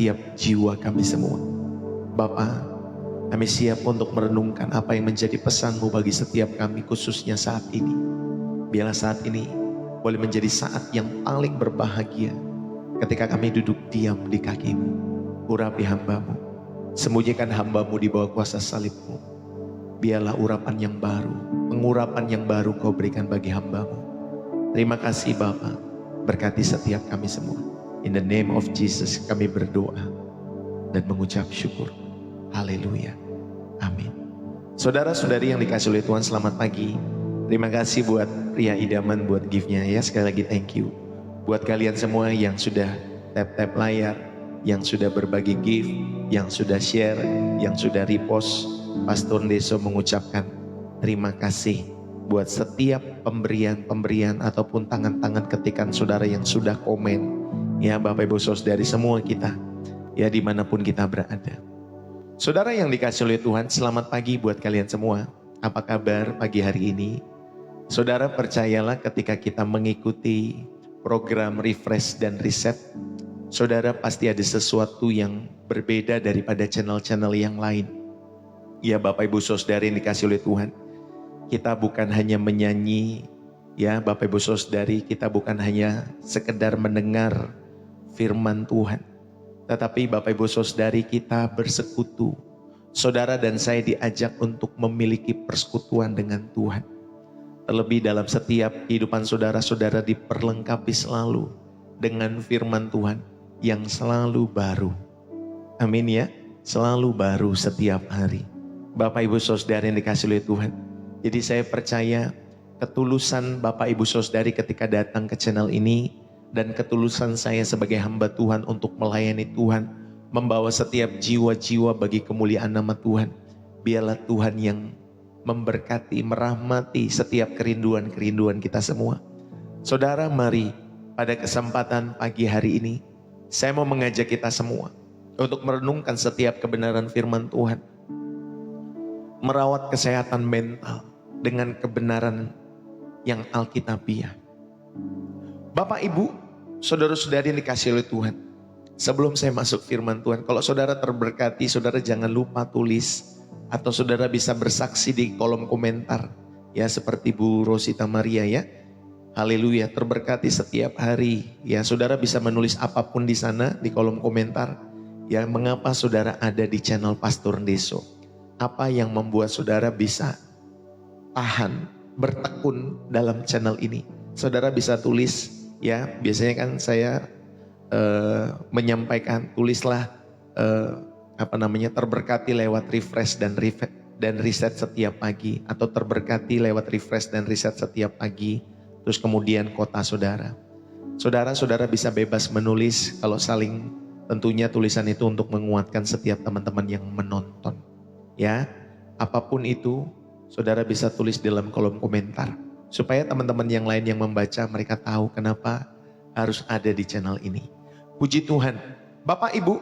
setiap jiwa kami semua. Bapa, kami siap untuk merenungkan apa yang menjadi pesan-Mu bagi setiap kami, khususnya saat ini. Biarlah saat ini boleh menjadi saat yang paling berbahagia ketika kami duduk diam di kaki-Mu. Urapi hamba-Mu, sembunyikan hamba-Mu di bawah kuasa salib-Mu. Biarlah urapan yang baru, pengurapan yang baru Kau berikan bagi hamba-Mu. Terima kasih Bapa, berkati setiap kami semua. In the name of Jesus kami berdoa dan mengucap syukur. Haleluya. Amin. Saudara-saudari yang dikasih oleh Tuhan, selamat pagi. Terima kasih buat pria idaman buat gift-nya ya. Sekali lagi thank you. Buat kalian semua yang sudah tap-tap layar, yang sudah berbagi gift, yang sudah share, yang sudah repost, Pastor Deso mengucapkan terima kasih buat setiap pemberian ataupun tangan-tangan ketikan saudara yang sudah komen. Ya Bapak Ibu Saudari semua kita, ya dimanapun kita berada. Saudara yang dikasih oleh Tuhan, selamat pagi buat kalian semua. Apa kabar pagi hari ini? Saudara percayalah ketika kita mengikuti program refresh dan reset, saudara pasti ada sesuatu yang berbeda daripada channel-channel yang lain. Ya Bapak Ibu Saudari yang dikasih oleh Tuhan, kita bukan hanya menyanyi, ya Bapak Ibu Saudari, kita bukan hanya sekedar mendengar firman Tuhan. Tetapi Bapak Ibu Saudari, kita bersekutu. Saudara dan saya diajak untuk memiliki persekutuan dengan Tuhan. Terlebih dalam setiap kehidupan saudara-saudara diperlengkapi selalu dengan firman Tuhan yang selalu baru. Amin ya, selalu baru setiap hari. Bapak Ibu Saudari yang dikasih oleh Tuhan. Jadi saya percaya ketulusan Bapak Ibu Saudari ketika datang ke channel ini, dan ketulusan saya sebagai hamba Tuhan untuk melayani Tuhan, membawa setiap jiwa-jiwa bagi kemuliaan nama Tuhan. Biarlah Tuhan yang memberkati, merahmati setiap kerinduan-kerinduan kita semua. Saudara, mari pada kesempatan pagi hari ini, saya mau mengajak kita semua untuk merenungkan setiap kebenaran firman Tuhan. Merawat kesehatan mental dengan kebenaran yang alkitabiah. Bapak Ibu, saudara-saudari yang dikasih oleh Tuhan. Sebelum saya masuk firman Tuhan, kalau saudara terberkati, saudara jangan lupa tulis. Atau saudara bisa bersaksi di kolom komentar. Ya seperti Bu Rosita Maria ya. Haleluya, terberkati setiap hari. Ya saudara bisa menulis apapun di sana di kolom komentar. Ya mengapa saudara ada di channel Pastor Deso. Apa yang membuat saudara bisa tahan, bertekun dalam channel ini. Saudara bisa tulis. Ya, biasanya kan saya menyampaikan, tulislah terberkati lewat refresh dan reset setiap pagi, atau terberkati lewat refresh dan reset setiap pagi, terus kemudian kota saudara. Saudara bisa bebas menulis, kalau saling tentunya tulisan itu untuk menguatkan setiap teman-teman yang menonton. Ya, apapun itu, saudara bisa tulis dalam kolom komentar. Supaya teman-teman yang lain yang membaca, mereka tahu kenapa harus ada di channel ini. Puji Tuhan. Bapak Ibu,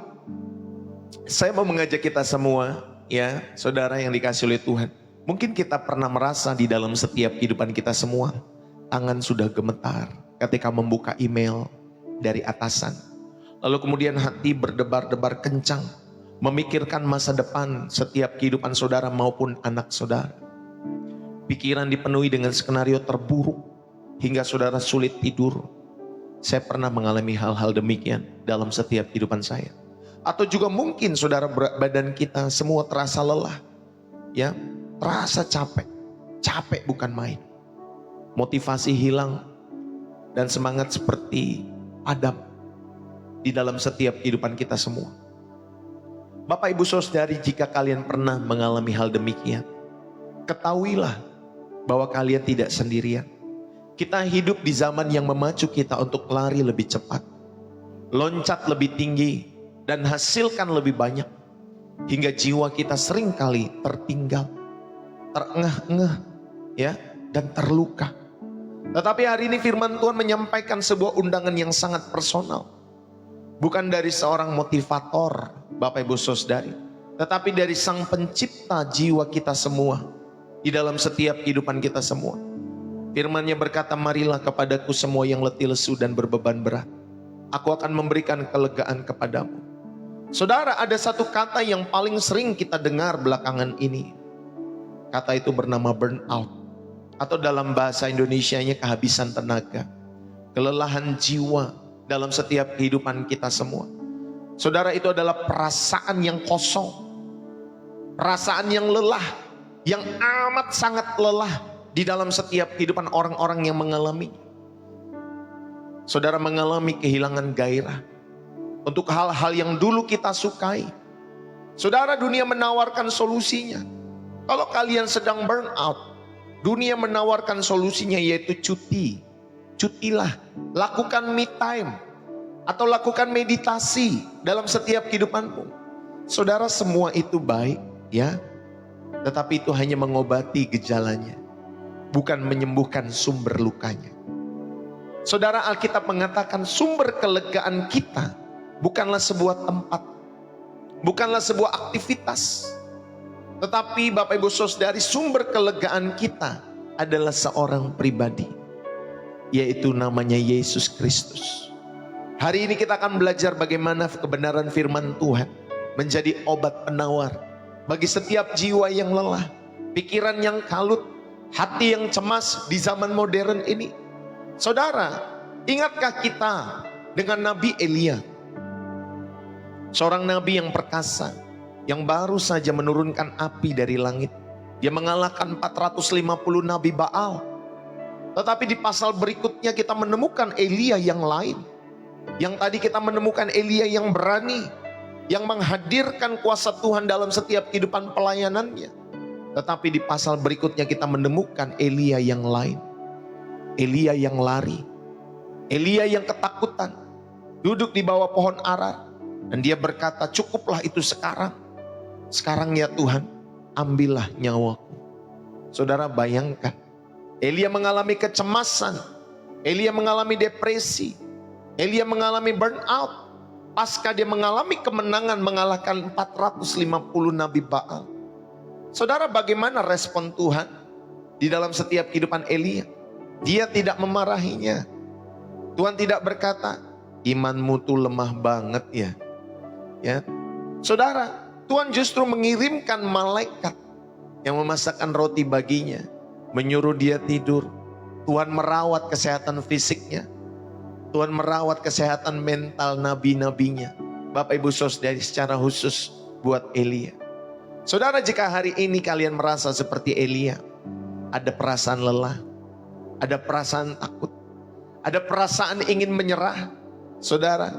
saya mau mengajak kita semua, ya saudara yang dikasih oleh Tuhan. Mungkin kita pernah merasa di dalam setiap kehidupan kita semua, tangan sudah gemetar ketika membuka email dari atasan. Lalu kemudian hati berdebar-debar kencang, memikirkan masa depan setiap kehidupan saudara maupun anak saudara. Pikiran dipenuhi dengan skenario terburuk hingga saudara sulit tidur. Saya pernah mengalami hal-hal demikian dalam setiap kehidupan saya. Atau juga mungkin saudara badan kita semua terasa lelah. Ya, terasa capek. Capek bukan main. Motivasi hilang dan semangat seperti padam di dalam setiap kehidupan kita semua. Bapak Ibu Saudari, jika kalian pernah mengalami hal demikian, ketahuilah bahwa kalian tidak sendirian. Kita hidup di zaman yang memacu kita untuk lari lebih cepat, loncat lebih tinggi, dan hasilkan lebih banyak. Hingga jiwa kita seringkali tertinggal, terengah-engah, ya, dan terluka. Tetapi hari ini firman Tuhan menyampaikan sebuah undangan yang sangat personal. Bukan dari seorang motivator, Bapak Ibu Saudari, tetapi dari Sang Pencipta jiwa kita semua. Di dalam setiap kehidupan kita semua. Firman-Nya berkata, marilah kepadaku semua yang letih lesu dan berbeban berat. Aku akan memberikan kelegaan kepadamu. Saudara, ada satu kata yang paling sering kita dengar belakangan ini. Kata itu bernama burnout. Atau dalam bahasa Indonesianya kehabisan tenaga. Kelelahan jiwa dalam setiap kehidupan kita semua. Saudara, itu adalah perasaan yang kosong. Perasaan yang lelah. Yang amat sangat lelah di dalam setiap kehidupan orang-orang yang mengalami. Saudara mengalami kehilangan gairah untuk hal-hal yang dulu kita sukai. Saudara, dunia menawarkan solusinya. Kalau kalian sedang burn out, dunia menawarkan solusinya yaitu cuti. Cutilah, lakukan me time atau lakukan meditasi dalam setiap kehidupanmu. Saudara, semua itu baik ya, tetapi itu hanya mengobati gejalanya, bukan menyembuhkan sumber lukanya. Saudara, Alkitab mengatakan sumber kelegaan kita bukanlah sebuah tempat, bukanlah sebuah aktivitas. Tetapi Bapak Ibu Saudari, sumber kelegaan kita adalah seorang pribadi, yaitu namanya Yesus Kristus. Hari ini kita akan belajar bagaimana kebenaran firman Tuhan menjadi obat penawar bagi setiap jiwa yang lelah, pikiran yang kalut, hati yang cemas di zaman modern ini. Saudara, ingatkah kita dengan Nabi Elia? Seorang nabi yang perkasa, yang baru saja menurunkan api dari langit. Dia mengalahkan 450 nabi Baal. Tetapi di pasal berikutnya kita menemukan Elia yang lain. Yang tadi kita menemukan Elia yang berani, yang menghadirkan kuasa Tuhan dalam setiap kehidupan pelayanannya. Tetapi di pasal berikutnya kita menemukan Elia yang lain. Elia yang lari. Elia yang ketakutan. Duduk di bawah pohon ara. Dan dia berkata, cukuplah itu sekarang. Sekarang ya Tuhan, ambillah nyawaku. Saudara, bayangkan. Elia mengalami kecemasan. Elia mengalami depresi. Elia mengalami burnout. Pasca dia mengalami kemenangan mengalahkan 450 nabi Baal. Saudara, bagaimana respon Tuhan di dalam setiap kehidupan Elia? Dia tidak memarahinya. Tuhan tidak berkata, imanmu tuh lemah banget ya. Ya, saudara, Tuhan justru mengirimkan malaikat yang memasakkan roti baginya, menyuruh dia tidur. Tuhan merawat kesehatan fisiknya. Tuhan merawat kesehatan mental nabi-nabinya. Bapak Ibu Saudari, secara khusus buat Elia. Saudara, jika hari ini kalian merasa seperti Elia, ada perasaan lelah, ada perasaan takut, ada perasaan ingin menyerah, saudara,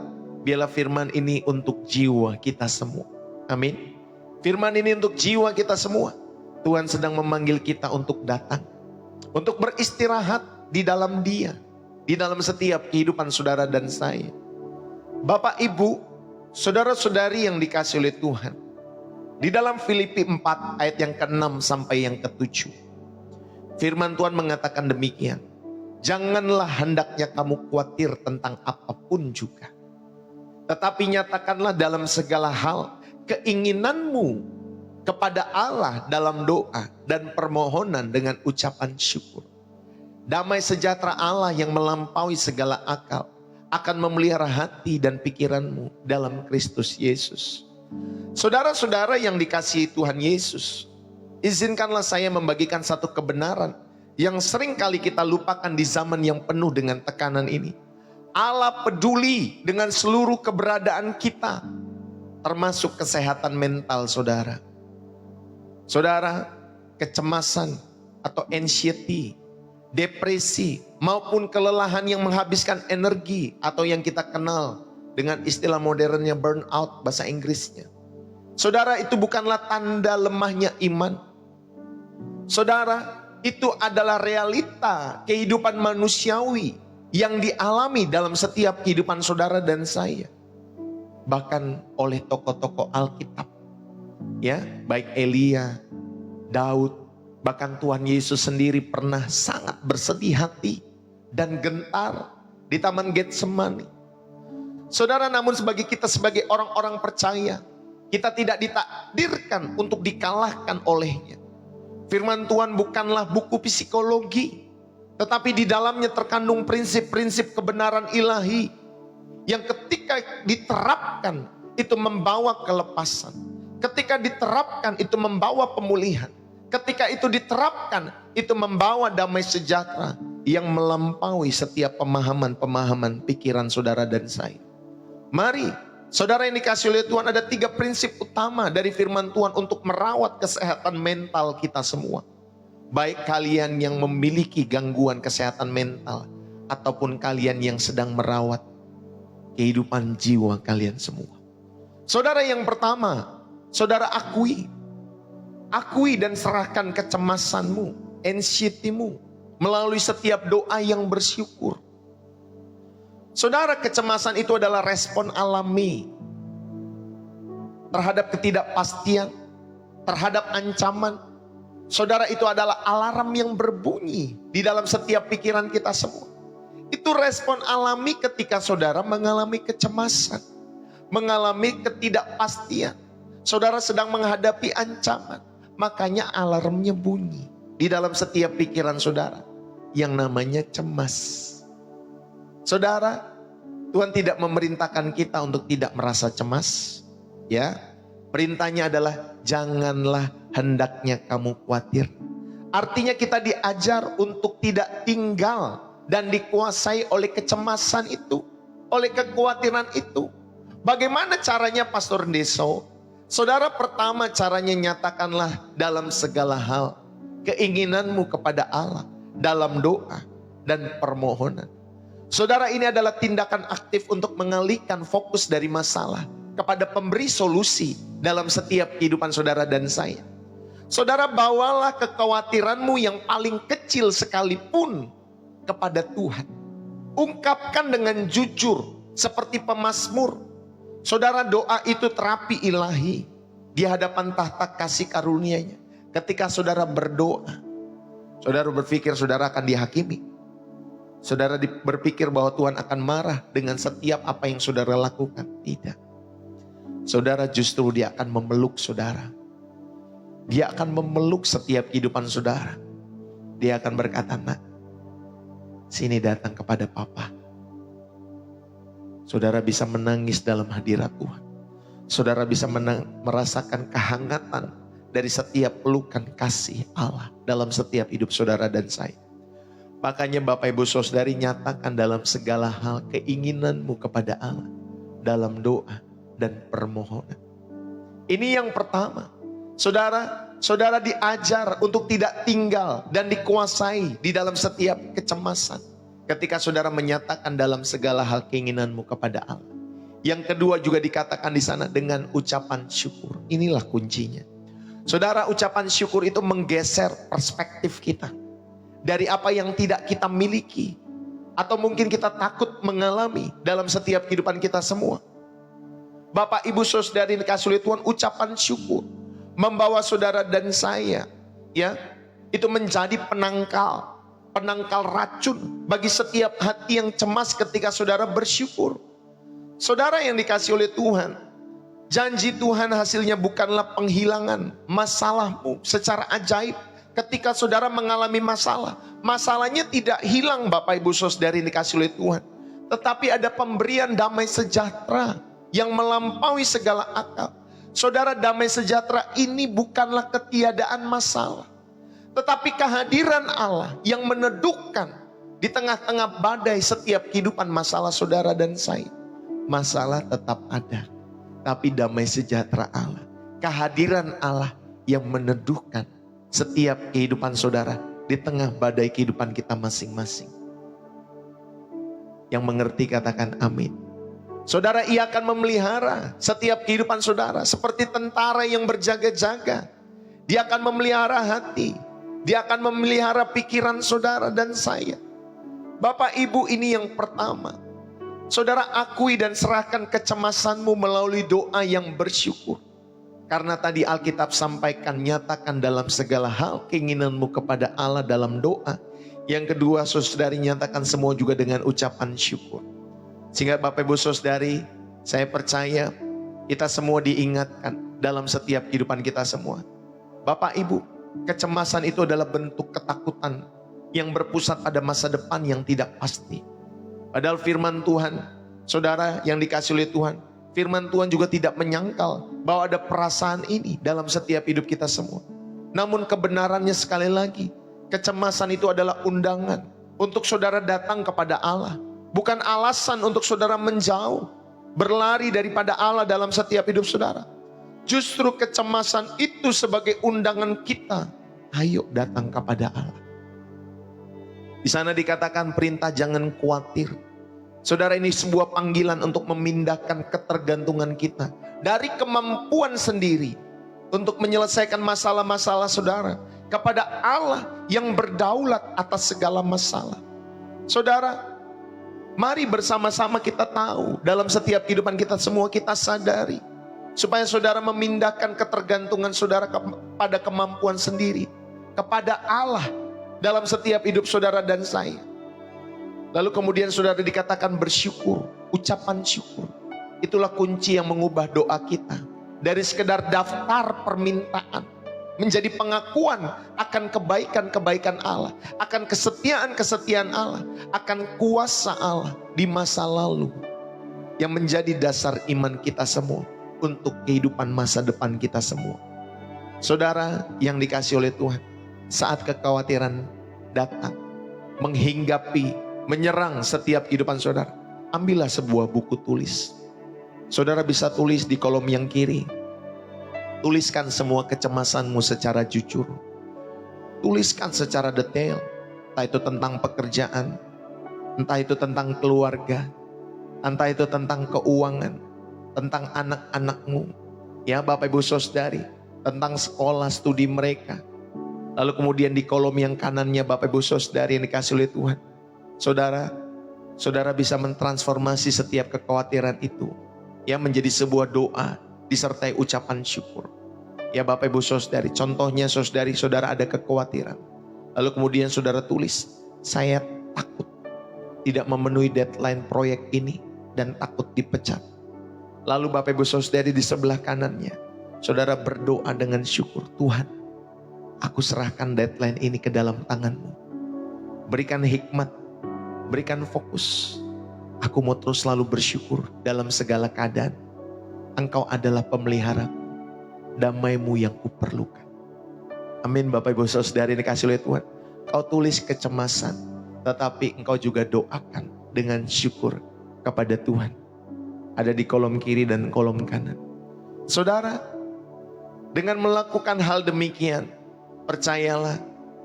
biarlah firman ini untuk jiwa kita semua. Amin. Firman ini untuk jiwa kita semua. Tuhan sedang memanggil kita untuk datang, untuk beristirahat di dalam Dia, di dalam setiap kehidupan saudara dan saya. Bapak, Ibu, saudara-saudari yang dikasihi oleh Tuhan, di dalam Filipi 4 ayat yang ke-6 sampai yang ke-7, firman Tuhan mengatakan demikian. Janganlah hendaknya kamu khawatir tentang apapun juga, tetapi nyatakanlah dalam segala hal keinginanmu kepada Allah dalam doa dan permohonan dengan ucapan syukur. Damai sejahtera Allah yang melampaui segala akal akan memelihara hati dan pikiranmu dalam Kristus Yesus. Saudara-saudara yang dikasihi Tuhan Yesus, izinkanlah saya membagikan satu kebenaran yang sering kali kita lupakan di zaman yang penuh dengan tekanan ini. Allah peduli dengan seluruh keberadaan kita, termasuk kesehatan mental saudara. Saudara, kecemasan atau anxiety, depresi, maupun kelelahan yang menghabiskan energi atau yang kita kenal dengan istilah modernnya burnout bahasa Inggrisnya. Saudara, itu bukanlah tanda lemahnya iman. Saudara, itu adalah realita kehidupan manusiawi yang dialami dalam setiap kehidupan saudara dan saya. Bahkan oleh tokoh-tokoh Alkitab, ya, baik Elia, Daud, bahkan Tuhan Yesus sendiri pernah sangat bersedih hati dan gentar di Taman Getsemani. Saudara, namun sebagai kita sebagai orang-orang percaya, kita tidak ditakdirkan untuk dikalahkan olehnya. Firman Tuhan bukanlah buku psikologi, tetapi di dalamnya terkandung prinsip-prinsip kebenaran ilahi yang ketika diterapkan itu membawa kelepasan. Ketika diterapkan itu membawa pemulihan. Ketika itu diterapkan itu membawa damai sejahtera yang melampaui setiap pemahaman-pemahaman pikiran saudara dan saya. Mari, saudara yang dikasihi oleh Tuhan, ada 3 prinsip utama dari firman Tuhan untuk merawat kesehatan mental kita semua. Baik kalian yang memiliki gangguan kesehatan mental, ataupun kalian yang sedang merawat kehidupan jiwa kalian semua. Saudara, yang pertama, saudara akui dan serahkan kecemasanmu, anxiety-mu melalui setiap doa yang bersyukur. Saudara, kecemasan itu adalah respon alami terhadap ketidakpastian, terhadap ancaman. Saudara, itu adalah alarm yang berbunyi di dalam setiap pikiran kita semua. Itu respon alami ketika saudara mengalami kecemasan, mengalami ketidakpastian. Saudara sedang menghadapi ancaman, makanya alarmnya bunyi di dalam setiap pikiran saudara yang namanya cemas. Saudara, Tuhan tidak memerintahkan kita untuk tidak merasa cemas. Ya, perintahnya adalah janganlah hendaknya kamu khawatir. Artinya kita diajar untuk tidak tinggal dan dikuasai oleh kecemasan itu, oleh kekhawatiran itu. Bagaimana caranya, Pastor Deso? Saudara, pertama caranya nyatakanlah dalam segala hal keinginanmu kepada Allah dalam doa dan permohonan. Saudara, ini adalah tindakan aktif untuk mengalihkan fokus dari masalah kepada pemberi solusi dalam setiap kehidupan saudara dan saya. Saudara, bawalah kekhawatiranmu yang paling kecil sekalipun kepada Tuhan. Ungkapkan dengan jujur seperti pemazmur. Saudara, doa itu terapi ilahi di hadapan tahta kasih karunia-Nya. Ketika saudara berdoa, saudara berpikir saudara akan dihakimi. Saudara berpikir bahwa Tuhan akan marah dengan setiap apa yang saudara lakukan. Tidak. Saudara, justru Dia akan memeluk saudara. Dia akan memeluk setiap kehidupan saudara. Dia akan berkata, nak, sini datang kepada Papa. Saudara bisa menangis dalam hadirat Tuhan. Saudara bisa merasakan kehangatan dari setiap pelukan kasih Allah dalam setiap hidup saudara dan saya. Makanya Bapak Ibu Saudari, nyatakan dalam segala hal keinginanmu kepada Allah dalam doa dan permohonan. Ini yang pertama. Saudara diajar untuk tidak tinggal dan dikuasai di dalam setiap kecemasan. Ketika saudara menyatakan dalam segala hal keinginanmu kepada Allah. Yang kedua juga dikatakan di sana dengan ucapan syukur. Inilah kuncinya. Saudara, ucapan syukur itu menggeser perspektif kita dari apa yang tidak kita miliki atau mungkin kita takut mengalami dalam setiap kehidupan kita semua. Bapak, Ibu, Saudari dikasihi oleh Tuhan, ucapan syukur membawa saudara dan saya, ya, itu menjadi penangkal racun bagi setiap hati yang cemas ketika saudara bersyukur. Saudara yang dikasihi oleh Tuhan, janji Tuhan hasilnya bukanlah penghilangan masalahmu secara ajaib. Ketika saudara mengalami masalah, masalahnya tidak hilang Bapak Ibu Saudari dikasihi oleh Tuhan. Tetapi ada pemberian damai sejahtera yang melampaui segala akal. Saudara, damai sejahtera ini bukanlah ketiadaan masalah. Tetapi kehadiran Allah yang menedukkan di tengah-tengah badai setiap kehidupan masalah saudara dan saya. Masalah tetap ada, tapi damai sejahtera Allah, kehadiran Allah yang meneduhkan setiap kehidupan saudara di tengah badai kehidupan kita masing-masing. Yang mengerti katakan amin. Saudara, Ia akan memelihara setiap kehidupan saudara seperti tentara yang berjaga-jaga. Dia akan memelihara hati, Dia akan memelihara pikiran saudara dan saya. Bapak Ibu, ini yang pertama. Saudara, akui dan serahkan kecemasanmu melalui doa yang bersyukur. Karena tadi Alkitab sampaikan, nyatakan dalam segala hal keinginanmu kepada Allah dalam doa. Yang kedua, saudari, nyatakan semua juga dengan ucapan syukur. Sehingga Bapak Ibu Saudari, saya percaya kita semua diingatkan dalam setiap kehidupan kita semua. Bapak Ibu, kecemasan itu adalah bentuk ketakutan yang berpusat pada masa depan yang tidak pasti. Padahal firman Tuhan, saudara yang dikasihi oleh Tuhan, Firman Tuhan juga tidak menyangkal bahwa ada perasaan ini dalam setiap hidup kita semua. Namun kebenarannya sekali lagi, kecemasan itu adalah undangan untuk saudara datang kepada Allah. Bukan alasan untuk saudara menjauh, berlari daripada Allah dalam setiap hidup saudara. Justru kecemasan itu sebagai undangan kita. Ayo datang kepada Allah. Di sana dikatakan perintah jangan khawatir. Saudara, ini sebuah panggilan untuk memindahkan ketergantungan kita dari kemampuan sendiri untuk menyelesaikan masalah-masalah saudara kepada Allah yang berdaulat atas segala masalah. Saudara, mari bersama-sama kita tahu dalam setiap kehidupan kita semua kita sadari supaya saudara memindahkan ketergantungan saudara kepada kemampuan sendiri kepada Allah dalam setiap hidup saudara dan saya. Lalu kemudian saudara dikatakan bersyukur, ucapan syukur. Itulah kunci yang mengubah doa kita. Dari sekedar daftar permintaan, menjadi pengakuan akan kebaikan-kebaikan Allah. Akan kesetiaan-kesetiaan Allah. Akan kuasa Allah di masa lalu. Yang menjadi dasar iman kita semua. Untuk kehidupan masa depan kita semua. Saudara yang dikasih oleh Tuhan. Saat kekhawatiran datang, menghinggapi, menyerang setiap kehidupan saudara, ambillah sebuah buku tulis. Saudara bisa tulis di kolom yang kiri. Tuliskan semua kecemasanmu secara jujur. Tuliskan secara detail. Entah itu tentang pekerjaan, entah itu tentang keluarga, entah itu tentang keuangan, tentang anak-anakmu, ya Bapak Ibu Saudari, tentang sekolah studi mereka. Lalu kemudian di kolom yang kanannya Bapak Ibu Saudari yang dikasih oleh Tuhan, saudara bisa mentransformasi setiap kekhawatiran itu ya menjadi sebuah doa disertai ucapan syukur. Ya Bapak Ibu Saudari, contohnya saudara ada kekhawatiran. Lalu kemudian saudara tulis, saya takut tidak memenuhi deadline proyek ini dan takut dipecat. Lalu Bapak Ibu Saudari di sebelah kanannya, saudara berdoa dengan syukur, Tuhan, aku serahkan deadline ini ke dalam tangan-Mu. Berikan hikmat, berikan fokus. Aku mau terus selalu bersyukur dalam segala keadaan. Engkau adalah pemelihara, damai-Mu yang kuperlukan. Amin Bapak Ibu Saudari yang dikasih oleh Tuhan. Kau tulis kecemasan, tetapi engkau juga doakan dengan syukur kepada Tuhan. Ada di kolom kiri dan kolom kanan. Saudara, dengan melakukan hal demikian, percayalah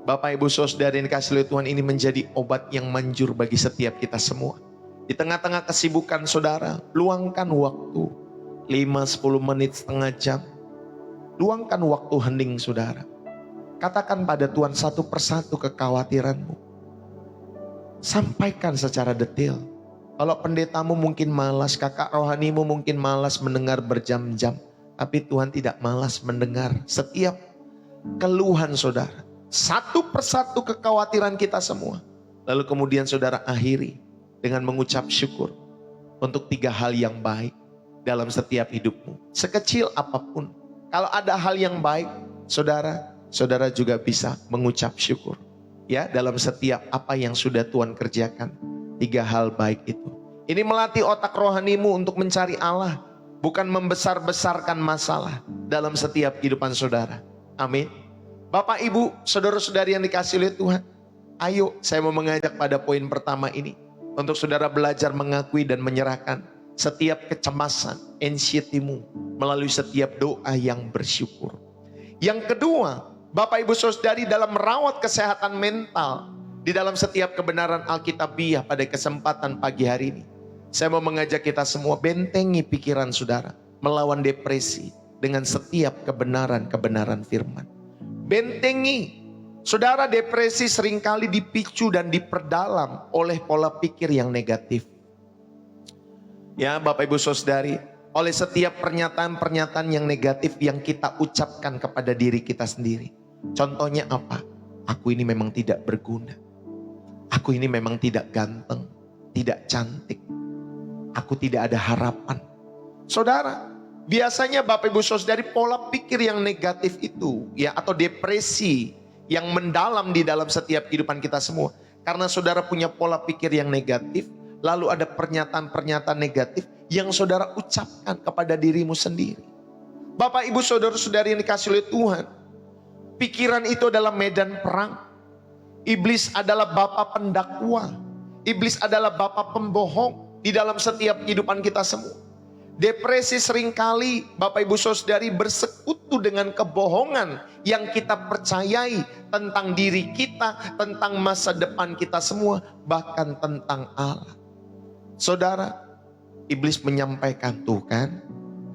Bapak Ibu Saudari yang dikasih oleh Tuhan, ini menjadi obat yang manjur bagi setiap kita semua. Di tengah-tengah kesibukan saudara, luangkan waktu 5-10 menit, setengah jam. Luangkan waktu hening saudara. Katakan pada Tuhan satu persatu kekhawatiranmu. Sampaikan secara detail. Kalau pendetamu mungkin malas, kakak rohanimu mungkin malas mendengar berjam-jam. Tapi Tuhan tidak malas mendengar setiap keluhan saudara. Satu persatu kekhawatiran kita semua. Lalu kemudian saudara akhiri dengan mengucap syukur untuk 3 hal yang baik dalam setiap hidupmu. Sekecil apapun. Kalau ada hal yang baik, saudara juga bisa mengucap syukur. Ya, dalam setiap apa yang sudah Tuhan kerjakan. 3 hal baik itu. Ini melatih otak rohanimu untuk mencari Allah. Bukan membesar-besarkan masalah dalam setiap kehidupan saudara. Amin. Bapak, Ibu, saudara-saudari yang dikasih oleh Tuhan. Ayo, saya mau mengajak pada poin pertama ini. Untuk saudara belajar mengakui dan menyerahkan setiap kecemasan, anxiety-mu melalui setiap doa yang bersyukur. Yang kedua, Bapak Ibu Saudari dalam merawat kesehatan mental di dalam setiap kebenaran Alkitabiah pada kesempatan pagi hari ini. Saya mau mengajak kita semua bentengi pikiran saudara melawan depresi dengan setiap kebenaran-kebenaran firman. Bentengi. Saudara, depresi seringkali dipicu dan diperdalam oleh pola pikir yang negatif. Ya Bapak Ibu Saudari, oleh setiap pernyataan-pernyataan yang negatif yang kita ucapkan kepada diri kita sendiri. Contohnya apa? Aku ini memang tidak berguna. Aku ini memang tidak ganteng, tidak cantik. Aku tidak ada harapan. Saudara, biasanya Bapak Ibu Saudari pola pikir yang negatif itu ya, atau depresi yang mendalam di dalam setiap kehidupan kita semua. Karena saudara punya pola pikir yang negatif, lalu ada pernyataan-pernyataan negatif yang saudara ucapkan kepada dirimu sendiri. Bapak, Ibu, saudara-saudari yang dikasih oleh Tuhan, pikiran itu adalah medan perang. Iblis adalah bapa pendakwa. Iblis adalah bapa pembohong di dalam setiap kehidupan kita semua. Depresi seringkali Bapak Ibu Saudari bersekutu dengan kebohongan yang kita percayai tentang diri kita, tentang masa depan kita semua, bahkan tentang Allah. Saudara, iblis menyampaikan, tuh kan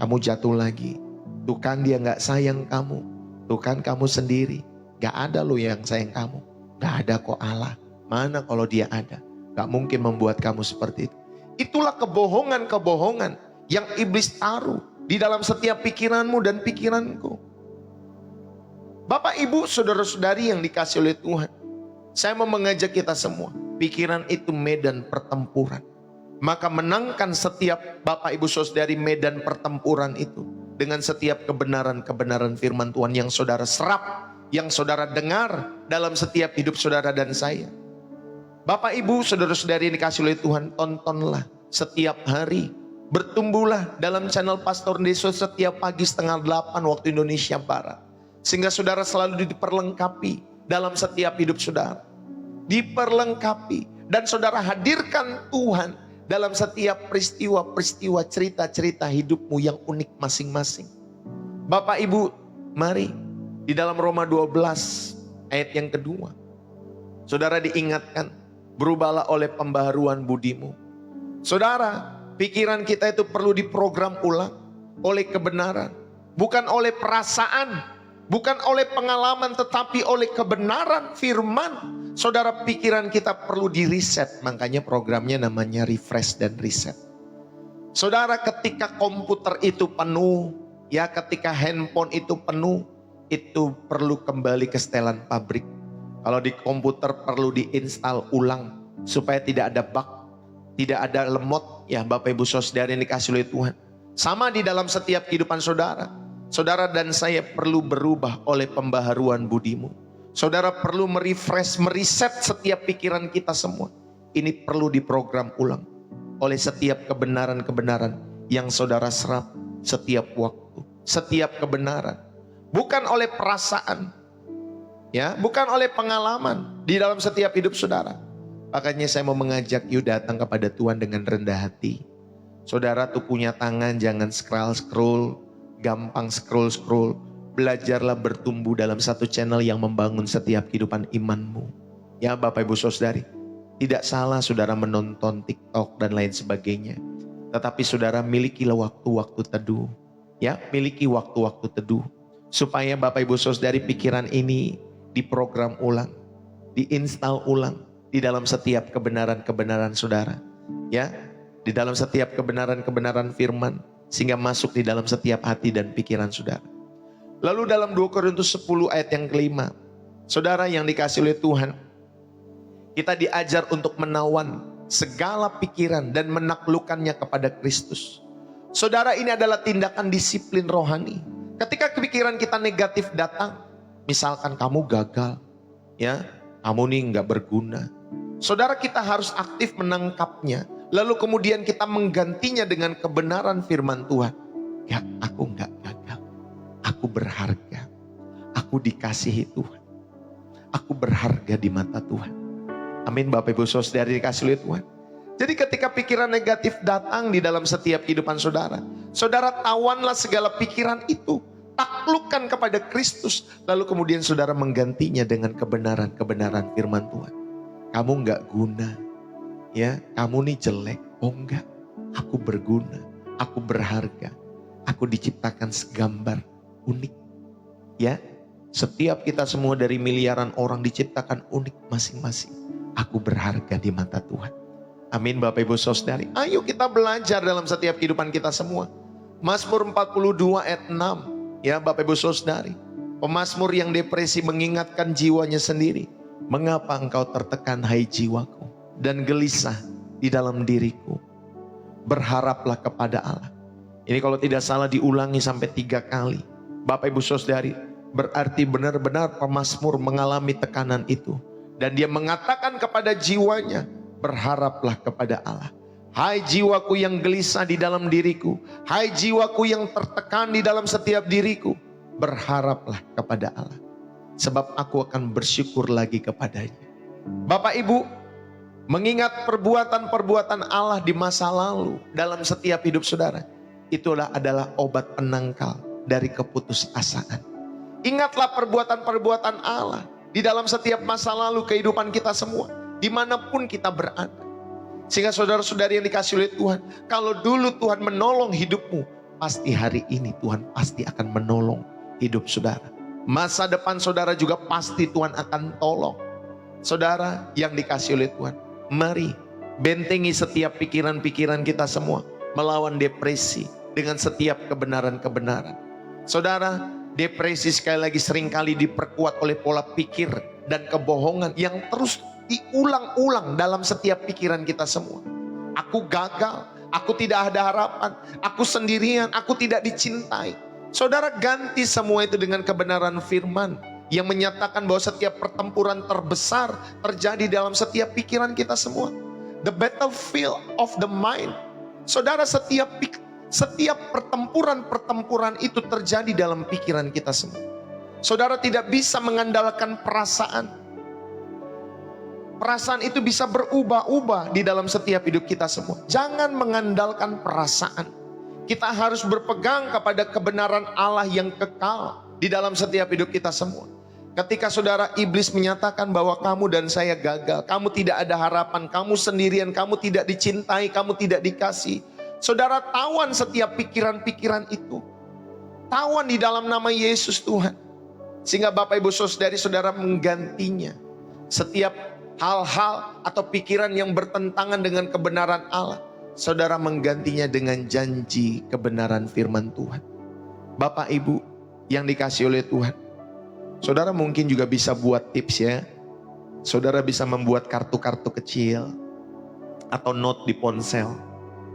kamu jatuh lagi, tuh kan dia gak sayang kamu, tuh kan kamu sendiri, gak ada loh yang sayang kamu, gak ada kok Allah, mana kalau dia ada, gak mungkin membuat kamu seperti itu. Itulah kebohongan-kebohongan yang iblis taruh di dalam setiap pikiranmu dan pikiranku. Bapak, Ibu, saudara-saudari yang dikasih oleh Tuhan, saya mau mengajak kita semua, pikiran itu medan pertempuran. Maka menangkan setiap Bapak, Ibu, saudari medan pertempuran itu dengan setiap kebenaran-kebenaran firman Tuhan yang saudara serap, yang saudara dengar dalam setiap hidup saudara dan saya. Bapak, Ibu, saudara-saudari yang dikasih oleh Tuhan, tontonlah setiap hari, bertumbuhlah dalam channel Pastor Deso setiap pagi 7:30 waktu Indonesia Barat. Sehingga saudara selalu diperlengkapi dalam setiap hidup saudara. Diperlengkapi. Dan saudara hadirkan Tuhan dalam setiap peristiwa-peristiwa, cerita-cerita hidupmu yang unik masing-masing. Bapak, Ibu, mari di dalam Roma 12 ayat yang kedua. Saudara diingatkan, berubahlah oleh pembaharuan budimu. Saudara, pikiran kita itu perlu diprogram ulang oleh kebenaran. Bukan oleh perasaan, bukan oleh pengalaman, tetapi oleh kebenaran firman. Saudara, pikiran kita perlu di-reset. Makanya programnya namanya refresh dan reset. Saudara, ketika komputer itu penuh, ya ketika handphone itu penuh, itu perlu kembali ke setelan pabrik. Kalau di komputer perlu diinstal ulang supaya tidak ada bug, tidak ada lemot, ya Bapak Ibu Saudara yang dikasih oleh Tuhan. Sama di dalam setiap kehidupan saudara. Saudara dan saya perlu berubah oleh pembaharuan budimu. Saudara perlu merefresh, mereset setiap pikiran kita semua. Ini perlu diprogram ulang oleh setiap kebenaran-kebenaran yang saudara serap setiap waktu. Setiap kebenaran. Bukan oleh perasaan, ya, bukan oleh pengalaman di dalam setiap hidup saudara. Makanya saya mau mengajak you datang kepada Tuhan dengan rendah hati. Saudara tuh punya tangan, jangan scroll, gampang scroll. Belajarlah bertumbuh dalam satu channel yang membangun setiap kehidupan imanmu. Ya Bapak Ibu Saudari, tidak salah saudara menonton TikTok dan lain sebagainya. Tetapi saudara milikilah waktu-waktu teduh. Ya, miliki waktu-waktu teduh. Supaya Bapak Ibu Saudari pikiran ini diprogram ulang, diinstal ulang di dalam setiap kebenaran-kebenaran saudara. Ya, di dalam setiap kebenaran-kebenaran firman. Sehingga masuk di dalam setiap hati dan pikiran saudara. Lalu dalam 2 Korintus 10 ayat yang kelima. Saudara yang dikasih oleh Tuhan. Kita diajar untuk menawan segala pikiran dan menaklukkannya kepada Kristus. Saudara, ini adalah tindakan disiplin rohani. Ketika pikiran kita negatif datang. Misalkan kamu gagal. Ya, kamu nih gak berguna. Saudara, kita harus aktif menangkapnya. Lalu kemudian kita menggantinya dengan kebenaran firman Tuhan. Ya, aku gak gagal. Aku berharga. Aku dikasihi Tuhan. Aku berharga di mata Tuhan. Amin Bapak Ibu Saudara dikasih oleh Tuhan. Jadi ketika pikiran negatif datang di dalam setiap kehidupan saudara. Saudara tawanlah segala pikiran itu. Taklukkan kepada Kristus. Lalu kemudian saudara menggantinya dengan kebenaran-kebenaran firman Tuhan. Kamu gak guna. Ya, kamu nih jelek. Oh enggak, aku berguna. Aku berharga. Aku diciptakan segambar unik. Ya, setiap kita semua dari miliaran orang diciptakan unik masing-masing. Aku berharga di mata Tuhan. Amin Bapak Ibu Saudari. Ayo kita belajar dalam setiap kehidupan kita semua. Mazmur 42 ayat 6. Ya Bapak Ibu Saudari. Pemazmur yang depresi mengingatkan jiwanya sendiri. Mengapa engkau tertekan hai jiwaku. Dan gelisah di dalam diriku. Berharaplah kepada Allah. Ini kalau tidak salah diulangi sampai 3 kali. Bapak Ibu Saudari, berarti benar-benar pemazmur mengalami tekanan itu. Dan dia mengatakan kepada jiwanya, berharaplah kepada Allah. Hai jiwaku yang gelisah di dalam diriku, hai jiwaku yang tertekan di dalam setiap diriku, berharaplah kepada Allah, sebab aku akan bersyukur lagi kepadanya. Bapak Ibu, mengingat perbuatan-perbuatan Allah di masa lalu dalam setiap hidup saudara, itulah adalah obat penangkal dari keputusasaan. Ingatlah perbuatan-perbuatan Allah di dalam setiap masa lalu kehidupan kita semua, dimanapun kita berada. Sehingga saudara-saudari yang dikasih oleh Tuhan, kalau dulu Tuhan menolong hidupmu, pasti hari ini Tuhan pasti akan menolong hidup saudara. Masa depan saudara juga pasti Tuhan akan tolong. Saudara yang dikasih oleh Tuhan, mari bentengi setiap pikiran-pikiran kita semua melawan depresi dengan setiap kebenaran-kebenaran. Saudara, depresi sekali lagi seringkali diperkuat oleh pola pikir dan kebohongan yang terus diulang-ulang dalam setiap pikiran kita semua. Aku gagal, aku tidak ada harapan, aku sendirian, aku tidak dicintai. Saudara, ganti semua itu dengan kebenaran firman yang menyatakan bahwa setiap pertempuran terbesar terjadi dalam setiap pikiran kita semua. The battlefield of the mind. Saudara, setiap pertempuran itu terjadi dalam pikiran kita semua. Saudara tidak bisa mengandalkan perasaan. Perasaan itu bisa berubah-ubah di dalam setiap hidup kita semua. Jangan mengandalkan perasaan. Kita harus berpegang kepada kebenaran Allah yang kekal di dalam setiap hidup kita semua. Ketika saudara, iblis menyatakan bahwa kamu dan saya gagal, kamu tidak ada harapan, kamu sendirian, kamu tidak dicintai, kamu tidak dikasih. Saudara, tawan setiap pikiran-pikiran itu. Tawan di dalam nama Yesus Tuhan. Sehingga Bapak Ibu Saudari saudara menggantinya. Setiap hal-hal atau pikiran yang bertentangan dengan kebenaran Allah, saudara menggantinya dengan janji kebenaran firman Tuhan. Bapak Ibu yang dikasih oleh Tuhan, saudara mungkin juga bisa buat tips ya. Saudara bisa membuat kartu-kartu kecil atau note di ponsel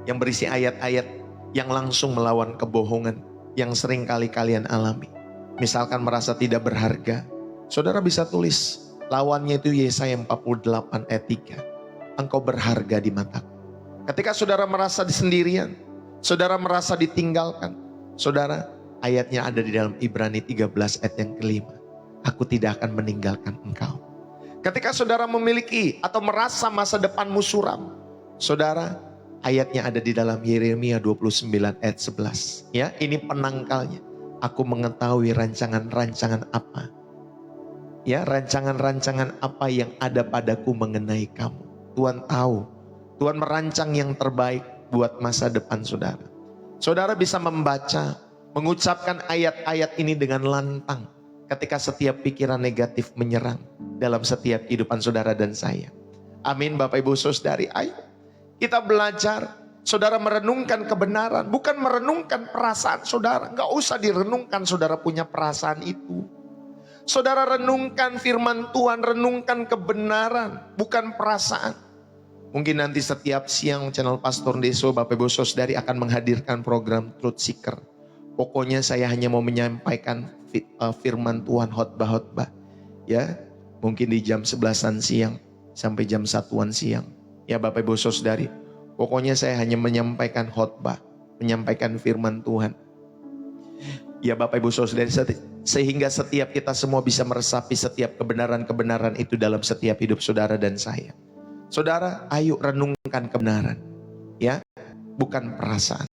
yang berisi ayat-ayat yang langsung melawan kebohongan yang sering kali kalian alami. Misalkan merasa tidak berharga, saudara bisa tulis. Lawannya itu Yesaya 48 ayat 3. Engkau berharga di mataku. Ketika saudara merasa sendirian, saudara merasa ditinggalkan, saudara, ayatnya ada di dalam Ibrani 13 ayat yang kelima. Aku tidak akan meninggalkan engkau. Ketika saudara memiliki atau merasa masa depanmu suram, saudara, ayatnya ada di dalam Yeremia 29 ayat 11. Ya, ini penangkalnya. Aku mengetahui rancangan-rancangan apa. Ya, rancangan-rancangan apa yang ada padaku mengenai kamu. Tuhan tahu, Tuhan merancang yang terbaik buat masa depan saudara. Saudara bisa membaca, mengucapkan ayat-ayat ini dengan lantang ketika setiap pikiran negatif menyerang dalam setiap kehidupan saudara dan saya. Amin Bapak Ibu Saudari, ayo kita belajar. Saudara merenungkan kebenaran, bukan merenungkan perasaan saudara. Gak usah direnungkan saudara punya perasaan itu. Saudara renungkan firman Tuhan, renungkan kebenaran, bukan perasaan. Mungkin nanti setiap siang channel Pastor Deso, Bapak Ibu Saudari akan menghadirkan program Truth Seeker. Pokoknya saya hanya mau menyampaikan firman Tuhan khotbah-khotbah. Ya, mungkin di jam 11-an siang sampai jam 1-an siang. Ya Bapak Ibu Saudari, pokoknya saya hanya menyampaikan khotbah, menyampaikan firman Tuhan. Ya Bapak Ibu Saudari, sehingga setiap kita semua bisa meresapi setiap kebenaran-kebenaran itu dalam setiap hidup saudara dan saya. Saudara, ayo renungkan kebenaran, ya, bukan perasaan.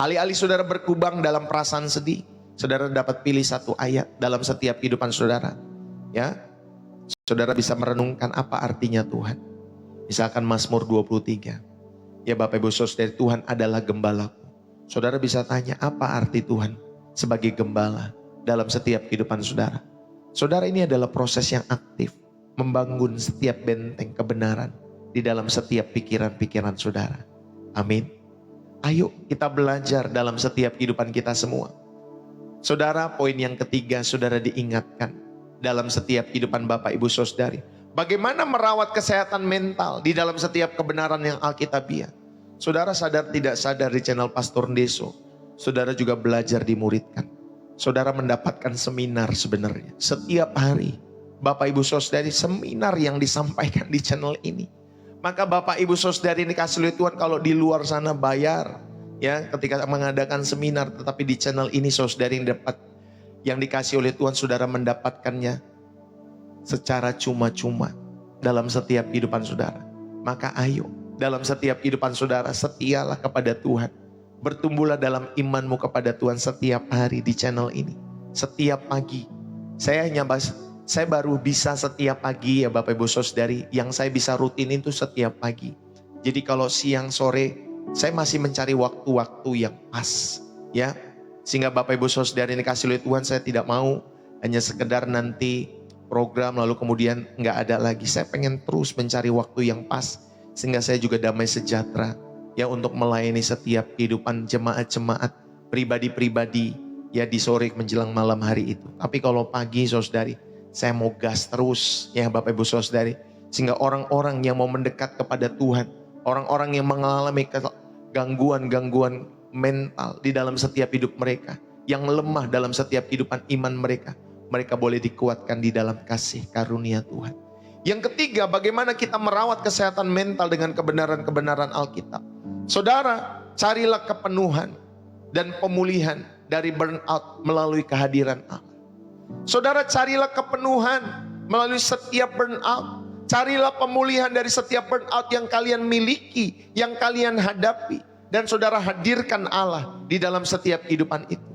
Alih-alih saudara berkubang dalam perasaan sedih, saudara dapat pilih satu ayat dalam setiap kehidupan saudara, ya. Saudara bisa merenungkan apa artinya Tuhan. Misalkan Mazmur 23, ya Bapak Ibu Saudari, Tuhan adalah gembalaku. Saudara bisa tanya, apa arti Tuhan sebagai gembala dalam setiap kehidupan saudara. Saudara, ini adalah proses yang aktif, membangun setiap benteng kebenaran di dalam setiap pikiran-pikiran saudara. Amin. Ayo kita belajar dalam setiap kehidupan kita semua. Saudara, poin yang ketiga, saudara diingatkan dalam setiap kehidupan Bapak Ibu Saudari. Bagaimana merawat kesehatan mental di dalam setiap kebenaran yang alkitabiah. Saudara sadar tidak sadar di channel Pastor Deso, saudara juga belajar dimuridkan. Saudara mendapatkan seminar sebenarnya. Setiap hari Bapak Ibu Saudari, seminar yang disampaikan di channel ini Maka Bapak Ibu Saudari ini kasih oleh Tuhan, kalau di luar sana bayar, ya ketika mengadakan seminar, tetapi di channel ini saudari yang dikasih oleh Tuhan, saudara mendapatkannya secara cuma-cuma dalam setiap kehidupan saudara. Maka ayo, dalam setiap kehidupan saudara, setialah kepada Tuhan. Bertumbuhlah dalam imanmu kepada Tuhan setiap hari di channel ini. Setiap pagi. Saya baru bisa setiap pagi ya Bapak Ibu Saudari. Yang saya bisa rutin itu setiap pagi. Jadi kalau siang sore, saya masih mencari waktu-waktu yang pas. Ya, sehingga Bapak Ibu Saudari ini kasih oleh Tuhan, saya tidak mau hanya sekedar nanti program lalu kemudian nggak ada lagi. Saya pengen terus mencari waktu yang pas. Sehingga saya juga damai sejahtera. Ya, untuk melayani setiap kehidupan jemaat-jemaat, pribadi-pribadi, ya di sore menjelang malam hari itu. Tapi kalau pagi saudari, saya mau gas terus ya Bapak Ibu Saudari. Sehingga orang-orang yang mau mendekat kepada Tuhan, orang-orang yang mengalami gangguan-gangguan mental di dalam setiap hidup mereka, yang lemah dalam setiap kehidupan iman mereka, mereka boleh dikuatkan di dalam kasih karunia Tuhan. Yang ketiga, bagaimana kita merawat kesehatan mental dengan kebenaran-kebenaran Alkitab. Saudara, carilah kepenuhan dan pemulihan dari burnout melalui kehadiran Allah. Saudara, carilah kepenuhan melalui setiap burnout. Carilah pemulihan dari setiap burnout yang kalian miliki, yang kalian hadapi. Dan saudara, hadirkan Allah di dalam setiap kehidupan itu.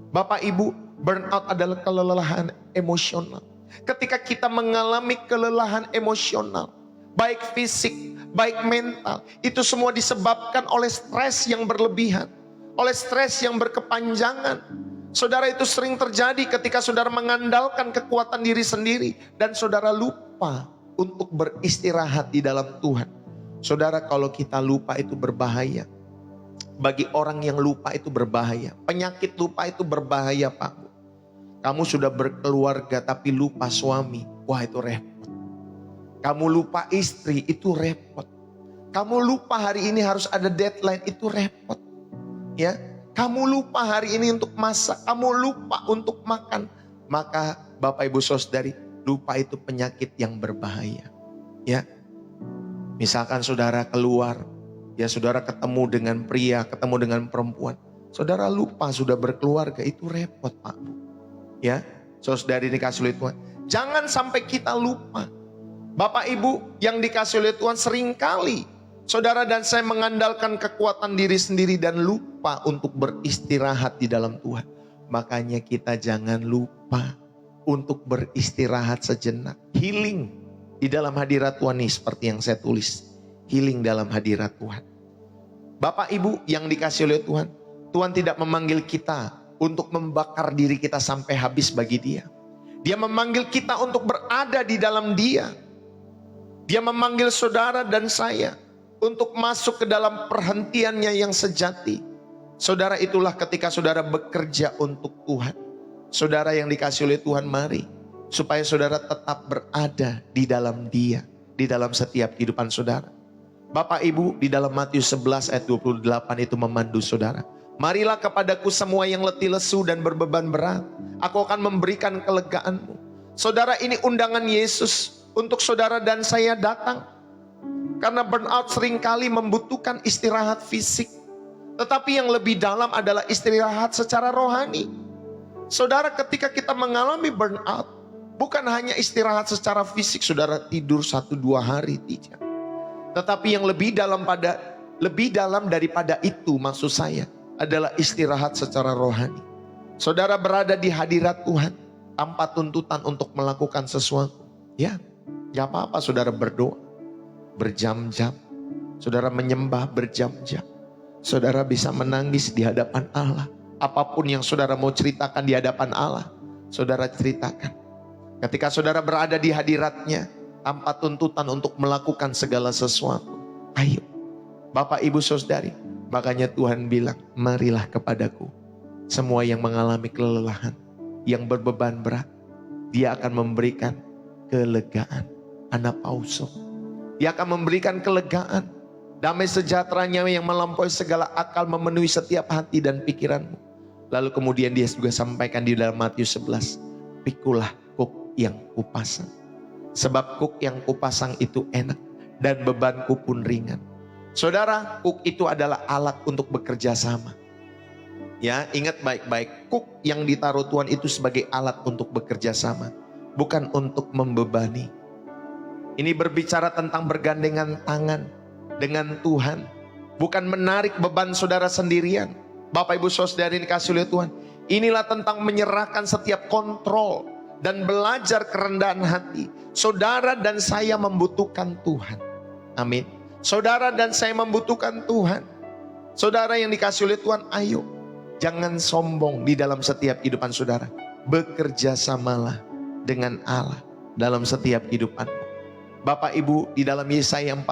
Bapak Ibu, burnout adalah kelelahan emosional. Ketika kita mengalami kelelahan emosional, baik fisik, baik mental, itu semua disebabkan oleh stres yang berlebihan, oleh stres yang berkepanjangan. Saudara, itu sering terjadi ketika saudara mengandalkan kekuatan diri sendiri dan saudara lupa untuk beristirahat di dalam Tuhan. Saudara, kalau kita lupa itu berbahaya. Bagi orang yang lupa itu berbahaya. Penyakit lupa itu berbahaya, Pak. Kamu sudah berkeluarga tapi lupa suami, wah itu repot. Kamu lupa istri, itu repot. Kamu lupa hari ini harus ada deadline, itu repot. Ya, kamu lupa hari ini untuk masak, kamu lupa untuk makan. Maka Bapak Ibu Saudari, lupa itu penyakit yang berbahaya. Ya, misalkan saudara keluar, ya saudara ketemu dengan pria, ketemu dengan perempuan. Saudara lupa sudah berkeluarga, itu repot Pak. Ya, saudari dikasih oleh Tuhan. Jangan sampai kita lupa. Bapak Ibu yang dikasih oleh Tuhan, seringkali saudara dan saya mengandalkan kekuatan diri sendiri dan lupa untuk beristirahat di dalam Tuhan. Makanya kita jangan lupa untuk beristirahat sejenak. Healing di dalam hadirat Tuhan ini seperti yang saya tulis. Healing dalam hadirat Tuhan. Bapak Ibu yang dikasih oleh Tuhan, Tuhan tidak memanggil kita untuk membakar diri kita sampai habis bagi Dia. Dia memanggil kita untuk berada di dalam Dia. Dia memanggil saudara dan saya untuk masuk ke dalam perhentiannya yang sejati. Saudara, itulah ketika saudara bekerja untuk Tuhan. Saudara yang dikasih oleh Tuhan, mari supaya saudara tetap berada di dalam Dia, di dalam setiap kehidupan saudara. Bapak Ibu, di dalam Matius 11 ayat 28 itu memandu saudara. Marilah kepadaku semua yang letih lesu dan berbeban berat, aku akan memberikan kelegaanmu. Saudara, ini undangan Yesus untuk saudara dan saya datang. Karena burnout seringkali membutuhkan istirahat fisik. Tetapi yang lebih dalam adalah istirahat secara rohani. Saudara, ketika kita mengalami burnout, bukan hanya istirahat secara fisik, saudara tidur 1-2 hari, tidak. Tetapi yang lebih dalam daripada itu, maksud saya, adalah istirahat secara rohani. Saudara berada di hadirat Tuhan tanpa tuntutan untuk melakukan sesuatu. Ya, gak apa-apa saudara berdoa berjam-jam. Saudara menyembah berjam-jam. Saudara bisa menangis di hadapan Allah. Apapun yang saudara mau ceritakan di hadapan Allah, saudara ceritakan. Ketika saudara berada di hadiratnya tanpa tuntutan untuk melakukan segala sesuatu. Ayo, Bapak Ibu Saudari. Makanya Tuhan bilang, marilah kepadaku semua yang mengalami kelelahan, yang berbeban berat. Dia akan memberikan kelegaan. Anapauso. Dia akan memberikan kelegaan. Damai sejahteranya yang melampaui segala akal memenuhi setiap hati dan pikiranmu. Lalu kemudian dia juga sampaikan di dalam Matius 11. Pikulah kuk yang kupasang. Sebab kuk yang kupasang itu enak dan bebanku pun ringan. Saudara, kuk itu adalah alat untuk bekerja sama. Ya, ingat baik-baik, kuk yang ditaruh Tuhan itu sebagai alat untuk bekerja sama, bukan untuk membebani. Ini berbicara tentang bergandengan tangan dengan Tuhan, bukan menarik beban saudara sendirian. Bapak Ibu Saudara dikasih oleh Tuhan, inilah tentang menyerahkan setiap kontrol dan belajar kerendahan hati. Saudara dan saya membutuhkan Tuhan. Amin. Saudara dan saya membutuhkan Tuhan. Saudara yang dikasih oleh Tuhan, ayo jangan sombong di dalam setiap kehidupan saudara. Bekerja samalah dengan Allah dalam setiap kehidupanmu. Bapak Ibu, di dalam Yesaya 40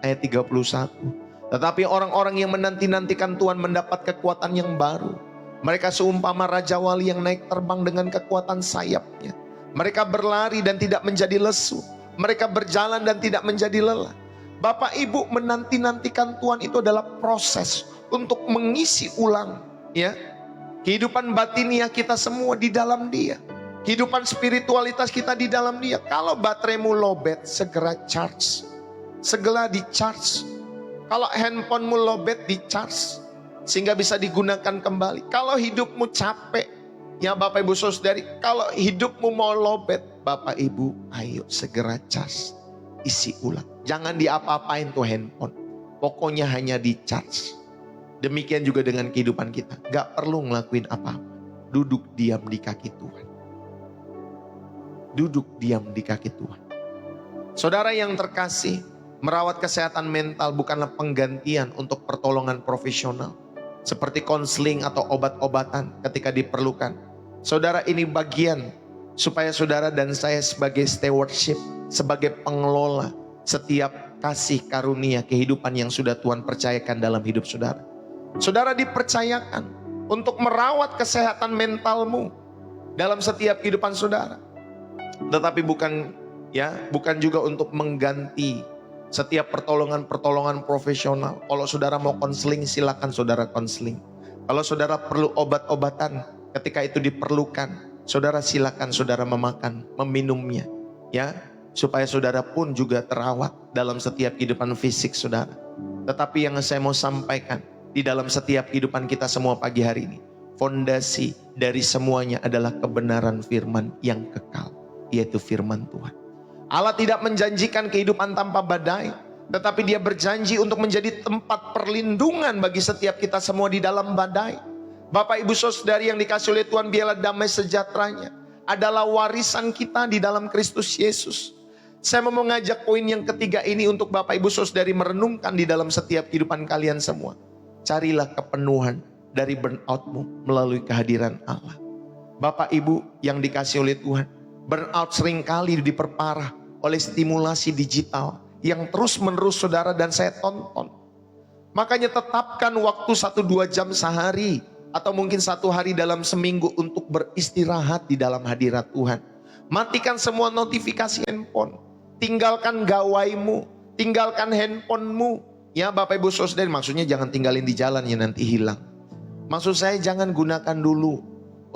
ayat 31. Tetapi orang-orang yang menanti-nantikan Tuhan mendapat kekuatan yang baru. Mereka seumpama Raja Wali yang naik terbang dengan kekuatan sayapnya. Mereka berlari dan tidak menjadi lesu. Mereka berjalan dan tidak menjadi lelah. Bapak Ibu, menanti-nantikan Tuhan itu adalah proses untuk mengisi ulang, ya, kehidupan batiniah kita semua di dalam Dia. Kehidupan spiritualitas kita di dalam Dia. Kalau bateraimu lowbat, segera charge. Segera di charge. Kalau handphonemu lowbat, di charge. Sehingga bisa digunakan kembali. Kalau hidupmu capek, ya Bapak Ibu Saudari, kalau hidupmu mau lowbat, Bapak Ibu ayo segera charge. Isi ulang. Jangan diapa-apain tuh handphone. Pokoknya hanya di charge. Demikian juga dengan kehidupan kita. Gak perlu ngelakuin apa-apa. Duduk diam di kaki Tuhan. Duduk diam di kaki Tuhan. Saudara yang terkasih, merawat kesehatan mental bukanlah penggantian untuk pertolongan profesional. Seperti konseling atau obat-obatan ketika diperlukan. Saudara, ini bagian supaya saudara dan saya sebagai stewardship, sebagai pengelola setiap kasih karunia kehidupan yang sudah Tuhan percayakan dalam hidup saudara. Saudara dipercayakan untuk merawat kesehatan mentalmu dalam setiap kehidupan saudara. Tetapi bukan juga untuk mengganti setiap pertolongan profesional. Kalau saudara mau konseling, silakan saudara konseling. Kalau saudara perlu obat-obatan ketika itu diperlukan, saudara silakan saudara meminumnya, ya, supaya saudara pun juga terawat dalam setiap kehidupan fisik saudara. Tetapi yang saya mau sampaikan di dalam setiap kehidupan kita semua pagi hari ini, fondasi dari semuanya adalah kebenaran firman yang kekal, yaitu firman Tuhan. Allah tidak menjanjikan kehidupan tanpa badai, tetapi Dia berjanji untuk menjadi tempat perlindungan bagi setiap kita semua di dalam badai. Bapak Ibu Saudari yang dikasih oleh Tuhan, biarlah damai sejahteranya adalah warisan kita di dalam Kristus Yesus. Saya mau mengajak poin yang ketiga ini untuk Bapak Ibu Saudari merenungkan di dalam setiap kehidupan kalian semua. Carilah kepenuhan dari burnoutmu melalui kehadiran Allah. Bapak Ibu yang dikasih oleh Tuhan, burnout seringkali diperparah oleh stimulasi digital yang terus menerus saudara dan saya tonton. Makanya tetapkan waktu 1-2 jam sehari atau mungkin 1 hari dalam seminggu untuk beristirahat di dalam hadirat Tuhan. Matikan semua notifikasi handphone. Tinggalkan gawaimu, tinggalkan handphonemu. Ya Bapak Ibu Saudara, maksudnya jangan tinggalin di jalan ya, nanti hilang. Maksud saya jangan gunakan dulu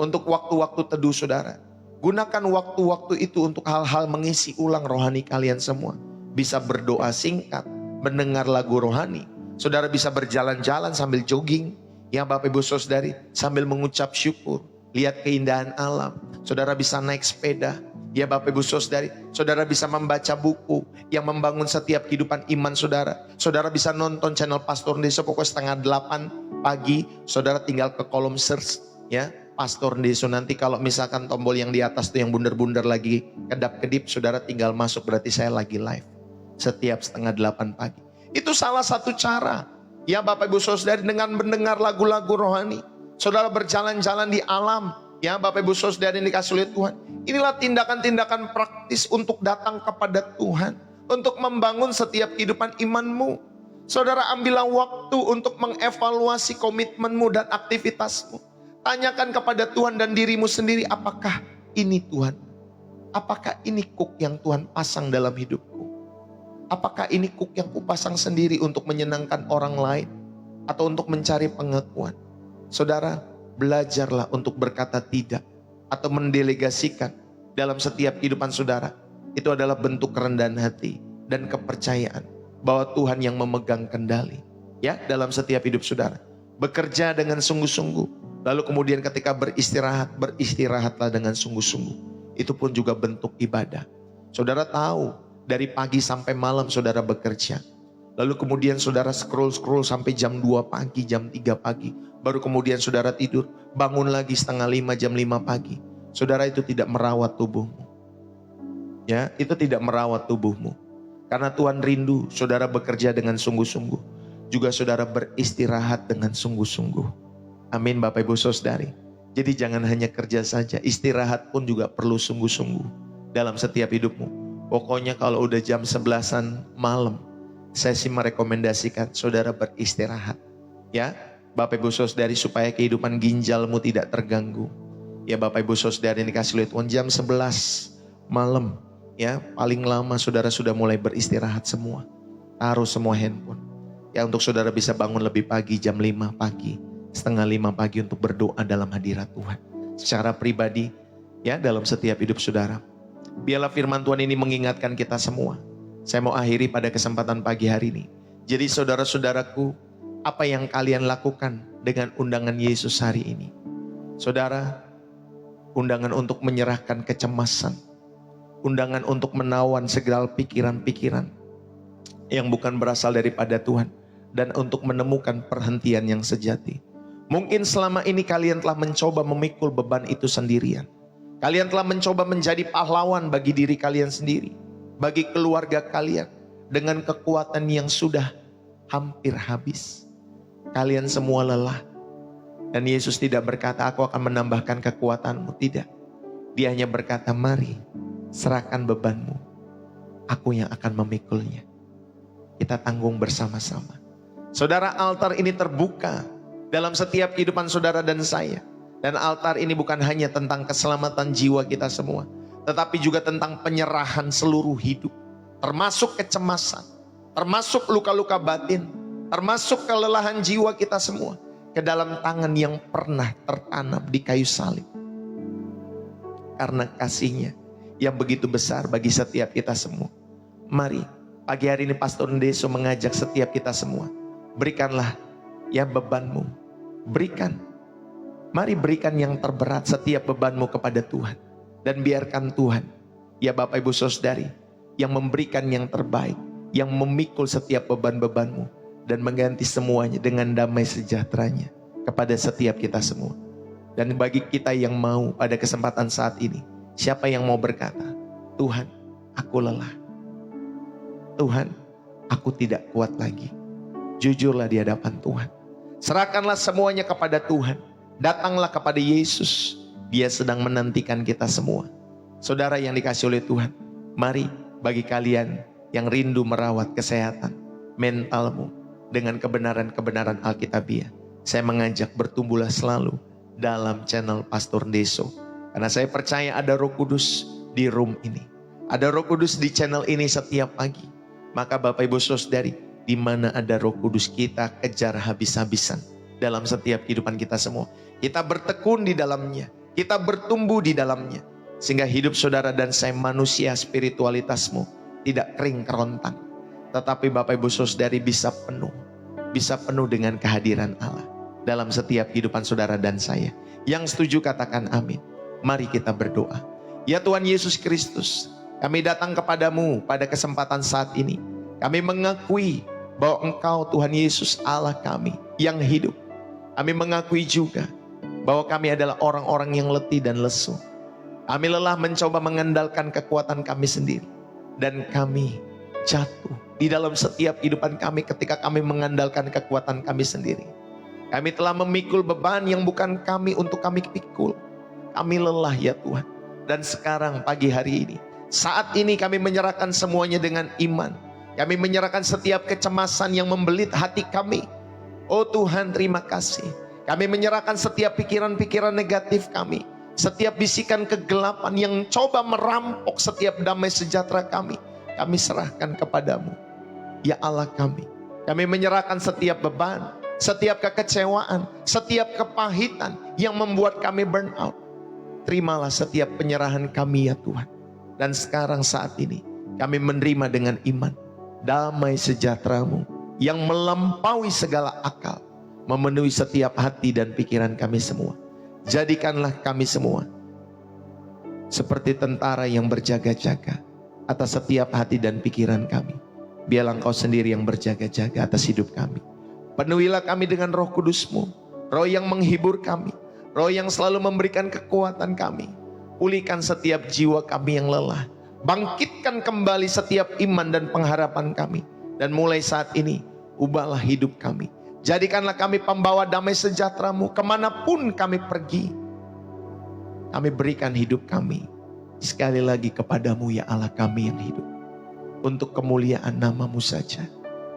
untuk waktu-waktu teduh saudara. Gunakan waktu-waktu itu untuk hal-hal mengisi ulang rohani kalian semua. Bisa berdoa singkat, mendengar lagu rohani. Saudara bisa berjalan-jalan sambil jogging. Ya Bapak Ibu Saudari, sambil mengucap syukur. Lihat keindahan alam. Saudara bisa naik sepeda. Ya Bapak Ibu Saudari, saudara bisa membaca buku yang membangun setiap kehidupan iman saudara. Saudara bisa nonton channel Pastor Ndeso pokoknya 7:30 pagi. Saudara tinggal ke kolom search, ya, Pastor Ndeso. Nanti kalau misalkan tombol yang di atas tuh yang bundar-bundar lagi kedap-kedip, saudara tinggal masuk, berarti saya lagi live. Setiap 7:30 pagi. Itu salah satu cara. Ya Bapak Ibu Saudara, dengan mendengar lagu-lagu rohani. Saudara berjalan-jalan di alam. Ya Bapak Ibu Saudara yang dikasih oleh Tuhan. Inilah tindakan-tindakan praktis untuk datang kepada Tuhan. Untuk membangun setiap kehidupan imanmu. Saudara ambillah waktu untuk mengevaluasi komitmenmu dan aktivitasmu. Tanyakan kepada Tuhan dan dirimu sendiri, apakah ini Tuhan? Apakah ini kuk yang Tuhan pasang dalam hidupku? Apakah ini kuk yang kupasang sendiri untuk menyenangkan orang lain? Atau untuk mencari pengakuan? Saudara, belajarlah untuk berkata tidak. Atau mendelegasikan dalam setiap kehidupan saudara. Itu adalah bentuk kerendahan hati. dan kepercayaan bahwa Tuhan yang memegang kendali ya dalam setiap hidup saudara. Bekerja dengan sungguh-sungguh. Lalu kemudian ketika beristirahat, beristirahatlah dengan sungguh-sungguh. Itu pun juga bentuk ibadah. Saudara tahu dari pagi sampai malam saudara bekerja. Lalu kemudian saudara scroll sampai jam 2 pagi, jam 3 pagi. Baru kemudian saudara tidur, bangun lagi setengah 5, jam 5 pagi. Saudara itu tidak merawat tubuhmu. Ya, itu tidak merawat tubuhmu. Karena Tuhan rindu saudara bekerja dengan sungguh-sungguh. Juga saudara beristirahat dengan sungguh-sungguh. Amin Bapak Ibu Saudari. Jadi jangan hanya kerja saja, istirahat pun juga perlu sungguh-sungguh dalam setiap hidupmu. Pokoknya kalau udah jam 11-an malam, saya sih merekomendasikan saudara beristirahat. Ya, Bapak Ibu Saudari, supaya kehidupan ginjalmu tidak terganggu. Ya Bapak Ibu Saudari, ini kasih lihat jam 11 malam. Ya, paling lama saudara sudah mulai beristirahat semua. Taruh semua handphone. Ya, untuk saudara bisa bangun lebih pagi, jam 5 pagi, setengah 5 pagi untuk berdoa dalam hadirat Tuhan. Secara pribadi, ya dalam setiap hidup saudara. Biarlah firman Tuhan ini mengingatkan kita semua. Saya mau akhiri pada kesempatan pagi hari ini. Jadi saudara-saudaraku, apa yang kalian lakukan dengan undangan Yesus hari ini? Saudara, undangan untuk menyerahkan kecemasan. Undangan untuk menawan segala pikiran-pikiran yang bukan berasal daripada Tuhan. Dan untuk menemukan perhentian yang sejati. Mungkin selama ini kalian telah mencoba memikul beban itu sendirian. Kalian telah mencoba menjadi pahlawan bagi diri kalian sendiri. Bagi keluarga kalian. Dengan kekuatan yang sudah hampir habis. Kalian semua lelah. Dan Yesus tidak berkata, aku akan menambahkan kekuatanmu. Tidak. Dia hanya berkata, mari serahkan bebanmu. Aku yang akan memikulnya. Kita tanggung bersama-sama. Saudara, altar ini terbuka dalam setiap kehidupan saudara dan saya. Dan altar ini bukan hanya tentang keselamatan jiwa kita semua, tetapi juga tentang penyerahan seluruh hidup. Termasuk kecemasan, termasuk luka-luka batin, termasuk kelelahan jiwa kita semua. Ke dalam tangan yang pernah tertanam di kayu salib. Karena kasihnya yang begitu besar bagi setiap kita semua. Mari, pagi hari ini Pastor Ndeso mengajak setiap kita semua. Berikanlah ya bebanmu. Berikan. Mari berikan yang terberat setiap bebanmu kepada Tuhan. Dan biarkan Tuhan, ya Bapak Ibu Saudari, yang memberikan yang terbaik. Yang memikul setiap beban-bebanmu. Dan mengganti semuanya dengan damai sejahteranya. Kepada setiap kita semua. Dan bagi kita yang mau pada kesempatan saat ini. Siapa yang mau berkata, Tuhan, aku lelah. Tuhan, aku tidak kuat lagi. Jujurlah di hadapan Tuhan. Serahkanlah semuanya kepada Tuhan. Datanglah kepada Yesus. Dia sedang menantikan kita semua. Saudara yang dikasih oleh Tuhan. Mari bagi kalian yang rindu merawat kesehatan mentalmu dengan kebenaran-kebenaran Alkitabiah. Saya mengajak bertumbuhlah selalu dalam channel Pastor Ndeso. Karena saya percaya ada Roh Kudus di room ini. Ada Roh Kudus di channel ini setiap pagi. Maka Bapak Ibu Saudari, di mana ada Roh Kudus kita kejar habis-habisan dalam setiap kehidupan kita semua. Kita bertekun di dalamnya, kita bertumbuh di dalamnya. Sehingga hidup saudara dan saya manusia spiritualitasmu tidak kering kerontang. Tetapi Bapak Ibu Saudari bisa penuh dengan kehadiran Allah dalam setiap kehidupan saudara dan saya. Yang setuju katakan amin. Mari kita berdoa. Ya Tuhan Yesus Kristus, kami datang kepadamu pada kesempatan saat ini. Kami mengakui bahwa Engkau Tuhan Yesus Allah kami yang hidup. Kami mengakui juga bahwa kami adalah orang-orang yang letih dan lesu. Kami lelah mencoba mengandalkan kekuatan kami sendiri. Dan kami jatuh di dalam setiap kehidupan kami ketika kami mengandalkan kekuatan kami sendiri. Kami telah memikul beban yang bukan kami untuk kami pikul. Kami lelah ya Tuhan. Dan sekarang pagi hari ini, saat ini kami menyerahkan semuanya dengan iman. Kami menyerahkan setiap kecemasan yang membelit hati kami. Oh Tuhan, terima kasih. Kami menyerahkan setiap pikiran-pikiran negatif kami. Setiap bisikan kegelapan yang coba merampok setiap damai sejahtera kami. Kami serahkan kepadamu. Ya Allah kami. Kami menyerahkan setiap beban, setiap kekecewaan, setiap kepahitan yang membuat kami burn out. Terimalah setiap penyerahan kami ya Tuhan. Dan sekarang saat ini Kami menerima dengan iman damai sejahtera-Mu yang melampaui segala akal, memenuhi setiap hati dan pikiran kami semua. Jadikanlah kami semua seperti tentara yang berjaga-jaga atas setiap hati dan pikiran kami. Biarlah Engkau sendiri yang berjaga-jaga atas hidup kami. Penuhilah kami dengan Roh Kudus-Mu, Roh yang menghibur kami, Roh yang selalu memberikan kekuatan kami. Pulihkan setiap jiwa kami yang lelah. Bangkitkan kembali setiap iman dan pengharapan kami. Dan mulai saat ini, ubahlah hidup kami. Jadikanlah kami pembawa damai sejahtera-Mu kemanapun kami pergi. Kami berikan hidup kami sekali lagi kepada-Mu, ya Allah kami yang hidup. Untuk kemuliaan nama-Mu saja.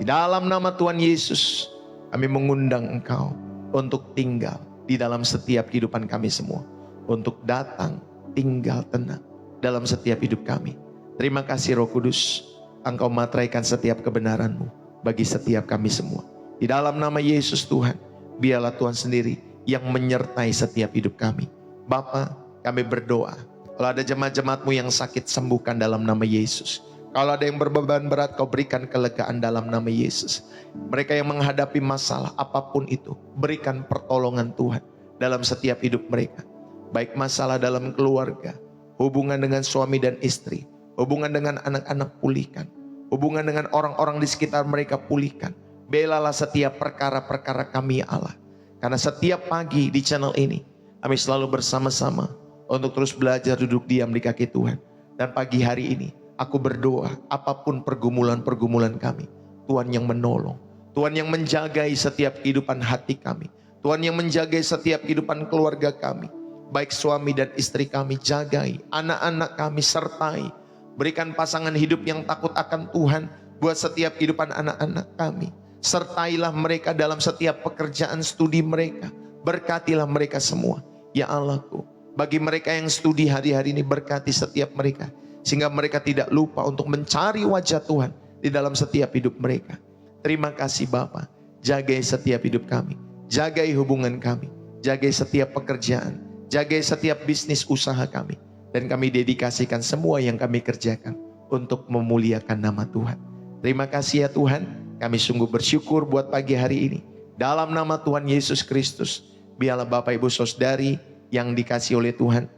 Di dalam nama Tuhan Yesus, kami mengundang Engkau untuk tinggal di dalam setiap kehidupan kami semua. Untuk datang, tinggal tenang dalam setiap hidup kami. Terima kasih Roh Kudus, Engkau materaikan setiap kebenaran-Mu bagi setiap kami semua. Di dalam nama Yesus Tuhan, biarlah Tuhan sendiri yang menyertai setiap hidup kami. Bapa, kami berdoa, kalau ada jemaat-jemaat-Mu yang sakit, sembuhkan dalam nama Yesus. Kalau ada yang berbeban berat, Kau berikan kelegaan dalam nama Yesus. Mereka yang menghadapi masalah apapun itu, berikan pertolongan Tuhan dalam setiap hidup mereka. Baik masalah dalam keluarga, hubungan dengan suami dan istri, hubungan dengan anak-anak pulihkan, hubungan dengan orang-orang di sekitar mereka pulihkan. Belalah setiap perkara-perkara kami, ya Allah. Karena setiap pagi di channel ini, kami selalu bersama-sama untuk terus belajar duduk diam di kaki Tuhan. Dan pagi hari ini, aku berdoa apapun pergumulan-pergumulan kami, Tuhan yang menolong, Tuhan yang menjagai setiap kehidupan hati kami, Tuhan yang menjagai setiap kehidupan keluarga kami. Baik suami dan istri kami, jagai anak-anak kami, sertai. Berikan pasangan hidup yang takut akan Tuhan buat setiap kehidupan anak-anak kami. Sertailah mereka dalam setiap pekerjaan studi mereka. Berkatilah mereka semua, ya Allahku. Bagi mereka yang studi hari-hari ini, berkati setiap mereka, sehingga mereka tidak lupa untuk mencari wajah Tuhan di dalam setiap hidup mereka. Terima kasih Bapa. Jagai setiap hidup kami, jagai hubungan kami, jagai setiap pekerjaan, jagai setiap bisnis usaha kami. Dan kami dedikasikan semua yang kami kerjakan untuk memuliakan nama Tuhan. Terima kasih ya Tuhan. Kami sungguh bersyukur buat pagi hari ini. Dalam nama Tuhan Yesus Kristus, biarlah Bapak Ibu Saudari yang dikasih oleh Tuhan,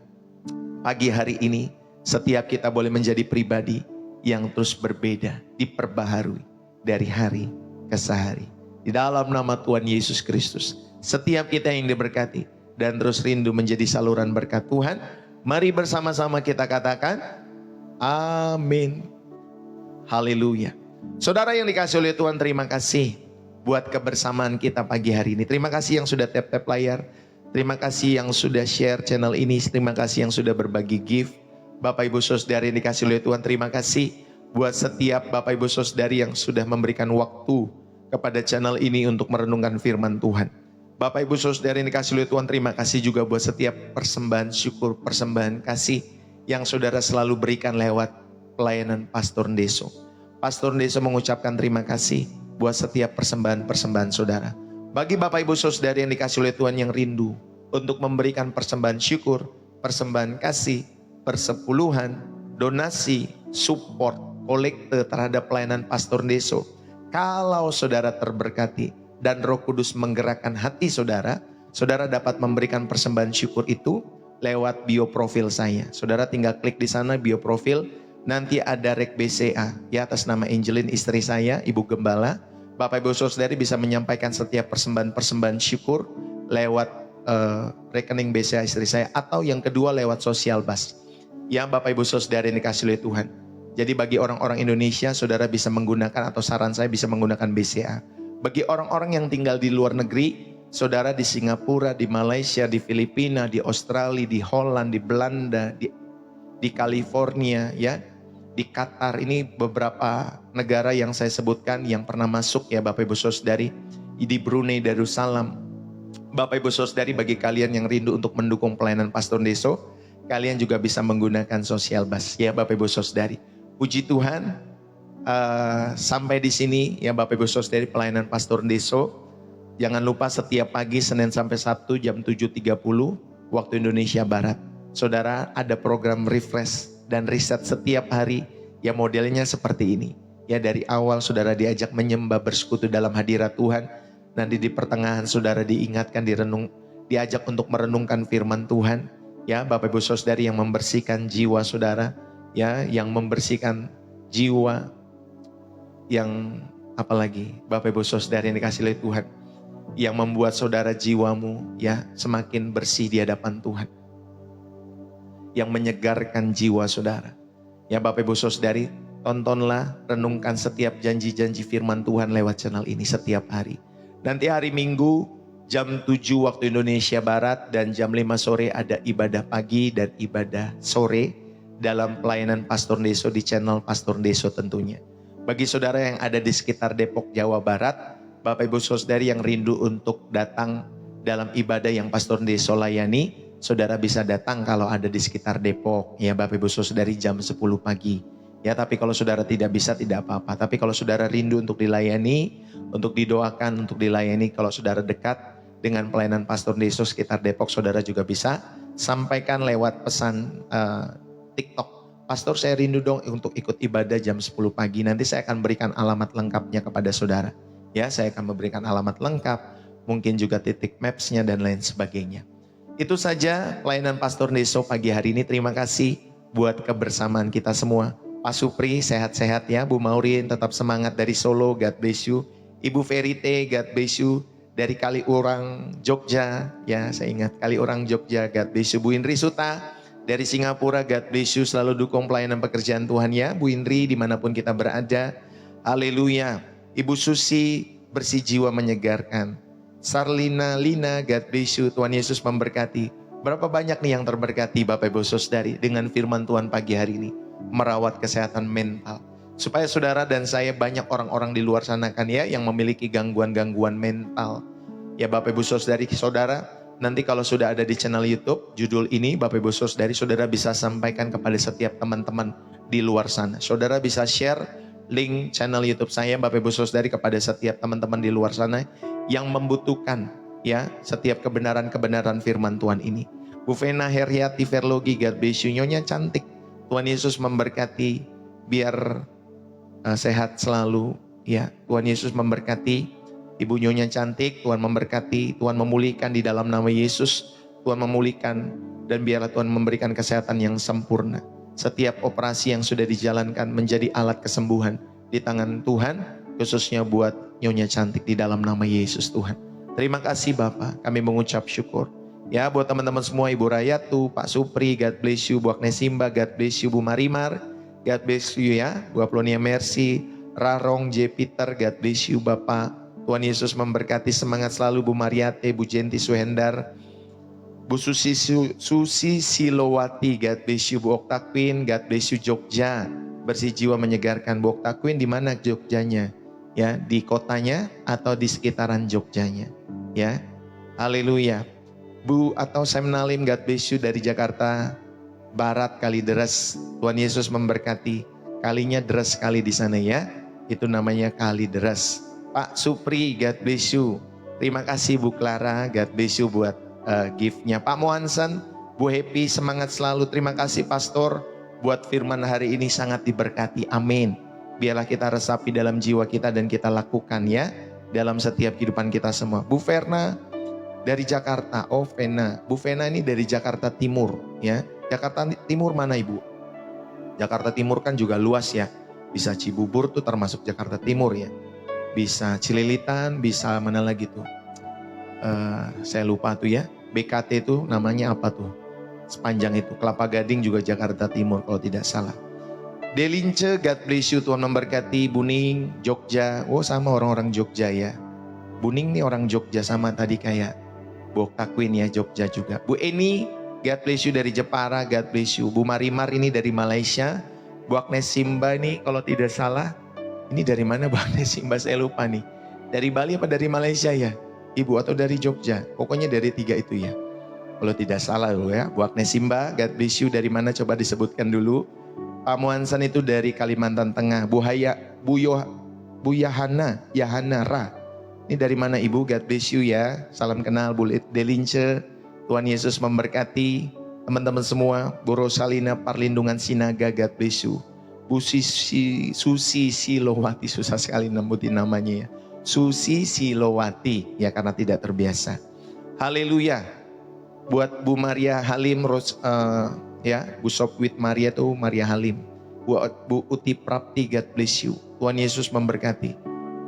pagi hari ini setiap kita boleh menjadi pribadi yang terus berbeda, diperbaharui dari hari ke hari. Di dalam nama Tuhan Yesus Kristus, setiap kita yang diberkati dan terus rindu menjadi saluran berkat Tuhan, mari bersama-sama kita katakan amin. Haleluya. Saudara yang dikasih oleh Tuhan, terima kasih buat kebersamaan kita pagi hari ini. Terima kasih yang sudah tap-tap layar. Terima kasih yang sudah share channel ini. Terima kasih yang sudah berbagi gift. Bapak Ibu Saudari yang dikasih oleh Tuhan, terima kasih buat setiap Bapak Ibu Saudari yang sudah memberikan waktu kepada channel ini untuk merenungkan firman Tuhan. Bapak Ibu Saudari yang dikasih oleh Tuhan, terima kasih juga buat setiap persembahan syukur, persembahan kasih yang saudara selalu berikan lewat pelayanan Pastor Ndeso. Pastor Ndeso mengucapkan terima kasih buat setiap persembahan-persembahan saudara. Bagi Bapak Ibu Saudari yang dikasih oleh Tuhan yang rindu untuk memberikan persembahan syukur, persembahan kasih, persepuluhan, donasi, support, kolekte terhadap pelayanan Pastor Ndeso. Kalau saudara terberkati dan Roh Kudus menggerakkan hati saudara, saudara dapat memberikan persembahan syukur itu lewat bio profil saya. Saudara tinggal klik di sana bio profil, nanti ada rek BCA ya atas nama Angelin, istri saya, Ibu Gembala. Bapak Ibu Saudari bisa menyampaikan setiap persembahan syukur lewat rekening BCA istri saya, atau yang kedua lewat sosial bus. Ya Bapak Ibu Saudari yang dikasih oleh Tuhan. Jadi bagi orang-orang Indonesia, saudara bisa menggunakan, atau saran saya bisa menggunakan BCA. Bagi orang-orang yang tinggal di luar negeri, saudara di Singapura, di Malaysia, di Filipina, di Australia, di Holland, di Belanda, di California, ya, di Qatar, ini beberapa negara yang saya sebutkan yang pernah masuk ya Bapak Ibu Saudari. Di Brunei Darussalam. Bapak Ibu Saudari, bagi kalian yang rindu untuk mendukung pelayanan Pastor Ndeso, kalian juga bisa menggunakan sosial bus ya Bapak Ibu Saudari. Puji Tuhan, sampai di sini ya Bapak Ibu Saudari pelayanan Pastor Ndeso. Jangan lupa setiap pagi Senin sampai Sabtu jam 7.30 waktu Indonesia Barat. Saudara, ada program refresh dan riset setiap hari Ya modelnya seperti ini. Ya dari awal saudara diajak menyembah bersekutu dalam hadirat Tuhan. Nanti di pertengahan saudara diingatkan, diajak untuk merenungkan firman Tuhan. Ya Bapak Ibu Saudari yang membersihkan jiwa saudara. Ya yang membersihkan jiwa. Yang apalagi Bapak Ibu Saudari yang dikasih oleh Tuhan. Yang membuat saudara jiwamu ya semakin bersih di hadapan Tuhan. Yang menyegarkan jiwa saudara. Ya Bapak Ibu Saudari, tontonlah, renungkan setiap janji-janji firman Tuhan lewat channel ini setiap hari. Nanti hari Minggu jam 7 waktu Indonesia Barat dan jam 5 sore ada ibadah pagi dan ibadah sore dalam pelayanan Pastor Deso di channel Pastor Deso tentunya. Bagi saudara yang ada di sekitar Depok, Jawa Barat, Bapak Ibu Saudari yang rindu untuk datang dalam ibadah yang Pastor Deso layani, saudara bisa datang kalau ada di sekitar Depok, ya Bapak Ibu Saudari jam 10 pagi. Ya tapi kalau saudara tidak bisa tidak apa-apa. Tapi kalau saudara rindu untuk dilayani, untuk didoakan, untuk dilayani, kalau saudara dekat dengan pelayanan Pastor Deso sekitar Depok, saudara juga bisa sampaikan lewat pesan TikTok. Pastor saya rindu dong untuk ikut ibadah jam 10 pagi. Nanti saya akan berikan alamat lengkapnya kepada saudara. Ya saya akan memberikan alamat lengkap, mungkin juga titik mapsnya dan lain sebagainya. Itu saja pelayanan Pastor Deso pagi hari ini. Terima kasih buat kebersamaan kita semua. Pak Supri sehat-sehat ya. Bu Maureen tetap semangat dari Solo, God bless you. Ibu Verite, God bless you. Dari Kaliurang, Jogja, ya saya ingat Kaliurang, Jogja, God bless you. Bu Indri Suta dari Singapura, God bless you. Selalu dukung pelayanan pekerjaan Tuhan ya. Bu Indri dimanapun kita berada, haleluya. Ibu Susi bersih jiwa menyegarkan. Sarlina, Lina, God bless you. Tuhan Yesus memberkati. Berapa banyak nih yang terberkati Bapak Ibu Saudari dengan firman Tuhan pagi hari ini. Merawat kesehatan mental. Supaya saudara dan saya banyak orang-orang di luar sana kan ya yang memiliki gangguan-gangguan mental. Ya Bapak Ibu Saudari, saudara, nanti kalau sudah ada di channel YouTube, judul ini Bapak Ibu Saudari, saudara bisa sampaikan kepada setiap teman-teman di luar sana. Saudara bisa share link channel YouTube saya Bapak Ibu Saudari kepada setiap teman-teman di luar sana yang membutuhkan ya setiap kebenaran-kebenaran firman Tuhan ini. Bu Vena Heriati Verlogi, God bless you. Nyonya cantik. Tuhan Yesus memberkati, biar sehat selalu ya. Tuhan Yesus memberkati Ibu Nyonya cantik, Tuhan memberkati, Tuhan memulihkan di dalam nama Yesus. Tuhan memulihkan dan biarlah Tuhan memberikan kesehatan yang sempurna. Setiap operasi yang sudah dijalankan menjadi alat kesembuhan di tangan Tuhan, khususnya buat Nyonya cantik di dalam nama Yesus Tuhan. Terima kasih Bapak, kami mengucap syukur. Ya buat teman-teman semua, Ibu Rayatu, Pak Supri, God bless you. Bu Agnes Simba, God bless you. Bu Marimar, God bless you ya. Bu Aplonia Mercy, Rarong, J. Peter, God bless you Bapak. Tuhan Yesus memberkati, semangat selalu Bu Mariate, Bu Jenti Suhendar, Bu Susi Silowati, God bless you. Bu Okta Queen, God bless you Jogja. Bersih jiwa menyegarkan. Bu Okta Queen di mana Jogjanya? Ya, di kotanya atau di sekitaran Jogjanya? Ya. Haleluya. Bu atau Semnalim, God bless you dari Jakarta Barat, Kalideres. Tuhan Yesus memberkati. Kalinya deres sekali di sana ya. Itu namanya Kalideres. Pak Supri, God bless you. Terima kasih Bu Clara, God bless you buat gift-nya. Pak Mohansen, Bu Happy, semangat selalu. Terima kasih Pastor buat firman hari ini sangat diberkati. Amin. Biarlah kita resapi dalam jiwa kita dan kita lakukan ya dalam setiap kehidupan kita semua. Bu Verna dari Jakarta. Oh Vena, Bu Vena ini dari Jakarta Timur ya. Jakarta Timur mana Ibu? Jakarta Timur kan juga luas ya. Bisa Cibubur tuh termasuk Jakarta Timur ya. Bisa Cililitan, bisa mana lagi tuh? Saya lupa tuh ya. BKT itu namanya apa tuh? Sepanjang itu. Kelapa Gading juga Jakarta Timur kalau tidak salah. Delince, God bless you. Tuhan memberkati. Buning, Jogja. Oh sama orang-orang Jogja ya. Buning nih orang Jogja sama tadi kayak Bu Okta Queen ya, Jogja juga. Bu Eni, God bless you dari Jepara, God bless you. Bu Marimar ini dari Malaysia. Bu Agnes Simba ini kalau tidak salah, ini dari mana Bu Agnes Simba, saya lupa nih. Dari Bali apa dari Malaysia ya? Ibu atau dari Jogja? Pokoknya dari tiga itu ya. Kalau tidak salah loh ya. Bu Agnes Simba, God bless you dari mana coba disebutkan dulu. Pak Muansan itu dari Kalimantan Tengah. Bu Yahana Ra. Ini dari mana Ibu? God bless you ya. Salam kenal Bu Delince. Tuhan Yesus memberkati teman-teman semua. Bu Rosalina Parlindungan Sinaga, God bless you. Susi Silowati, susah sekali nembutin namanya ya. Susi Silowati, ya karena tidak terbiasa. Haleluya. Buat Bu Maria Halim, ya, Bu Sopwit Maria tuh Maria Halim. Bu Uti Prapti, God bless you. Tuhan Yesus memberkati.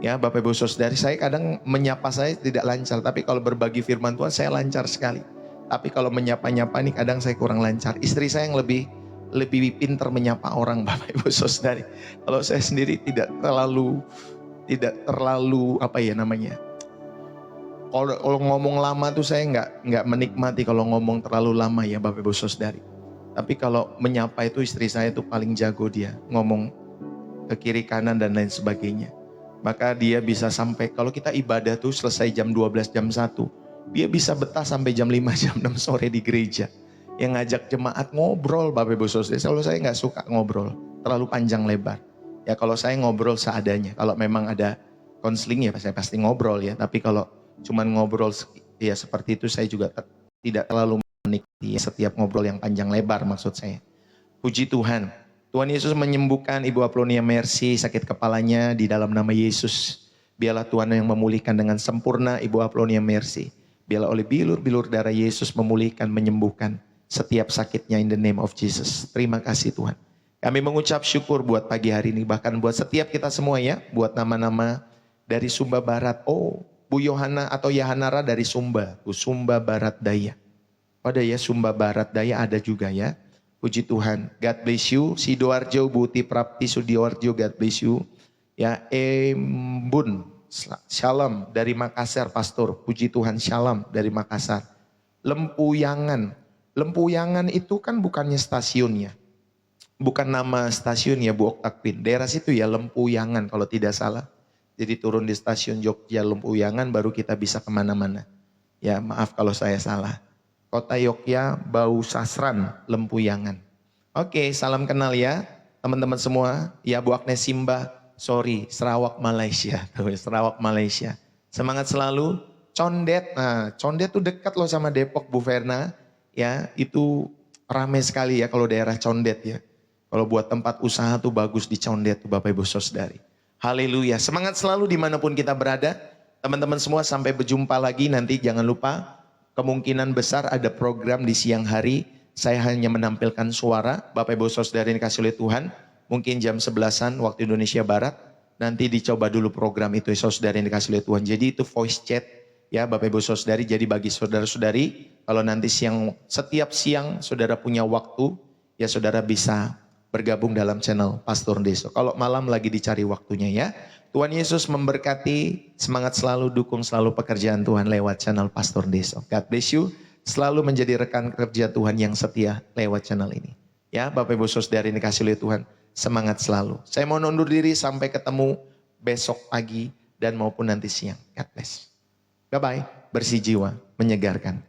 Ya Bapak Ibu Saudari, saya kadang menyapa saya tidak lancar, tapi kalau berbagi firman Tuhan saya lancar sekali. Tapi kalau menyapa-nyapa ini kadang saya kurang lancar. Istri saya yang lebih pintar menyapa orang, Bapak Ibu Saudari. Kalau saya sendiri tidak terlalu apa ya namanya. Kalau ngomong lama tuh saya nggak menikmati kalau ngomong terlalu lama ya Bapak Ibu Saudari. Tapi kalau menyapa itu istri saya tuh paling jago, dia ngomong ke kiri kanan dan lain sebagainya. Maka dia bisa sampai, kalau kita ibadah tuh selesai jam 12, jam 1. Dia bisa betah sampai jam 5, jam 6 sore di gereja. Yang ngajak jemaat ngobrol Bapak Ibu Saudara. Kalau saya nggak suka ngobrol, terlalu panjang lebar. Ya kalau saya ngobrol seadanya. Kalau memang ada konseling ya saya pasti ngobrol ya. Tapi kalau cuman ngobrol ya seperti itu saya juga tidak terlalu menikmati setiap ngobrol yang panjang lebar maksud saya. Puji Tuhan. Tuhan Yesus menyembuhkan Ibu Aplonia Mercy sakit kepalanya di dalam nama Yesus. Biarlah Tuhan yang memulihkan dengan sempurna Ibu Aplonia Mercy. Biarlah oleh bilur-bilur darah Yesus memulihkan, menyembuhkan setiap sakitnya in the name of Jesus. Terima kasih Tuhan. Kami mengucap syukur buat pagi hari ini, bahkan buat setiap kita semua ya. Buat nama-nama dari Sumba Barat. Oh, Bu Yohana atau Yahanara dari Sumba. Bu Sumba Barat Daya. Ada ya Sumba Barat Daya ada juga ya. Puji Tuhan, God bless you. Sidoarjo, Buti Prapti Sudiwarjo, God bless you. Ya, Embun, Shalom dari Makassar, Pastor. Puji Tuhan, Shalom dari Makassar. Lempuyangan, Lempuyangan itu kan bukannya stasiunnya, bukan nama stasiun ya Bu Oktakwin. Daerah situ ya Lempuyangan kalau tidak salah. Jadi turun di stasiun Jogja Lempuyangan baru kita bisa kemana-mana. Ya maaf kalau saya salah. Kota Yogya, Bau Sasran, Lempuyangan. Oke, salam kenal ya teman-teman semua. Ya Bu Agnes Simba, sorry, Sarawak Malaysia. Sarawak Malaysia. Semangat selalu. Condet, nah Condet tuh dekat loh sama Depok Bu Verna. Ya itu ramai sekali ya kalau daerah Condet ya. Kalau buat tempat usaha tuh bagus di Condet tuh Bapak Ibu Saudari. Haleluya, semangat selalu dimanapun kita berada. Teman-teman semua sampai berjumpa lagi nanti jangan lupa. Kemungkinan besar ada program di siang hari. Saya hanya menampilkan suara. Bapak Ibu Saudara yang dikasih oleh Tuhan. Mungkin jam 11-an waktu Indonesia Barat. Nanti dicoba dulu program itu saudara yang dikasih oleh Tuhan. Jadi itu voice chat. Ya Bapak Ibu Saudari. Jadi bagi saudara-saudari. Kalau nanti setiap siang saudara punya waktu. Ya saudara bisa bergabung dalam channel Pastor Deso. Kalau malam lagi dicari waktunya ya. Tuhan Yesus memberkati, semangat selalu, dukung selalu pekerjaan Tuhan lewat channel Pastor Deso. God bless you, selalu menjadi rekan kerja Tuhan yang setia lewat channel ini. Ya Bapak Ibu Saudara yang dikasih oleh Tuhan, semangat selalu. Saya mau undur diri sampai ketemu besok pagi dan maupun nanti siang. God bless. Bye-bye, bersih jiwa, menyegarkan.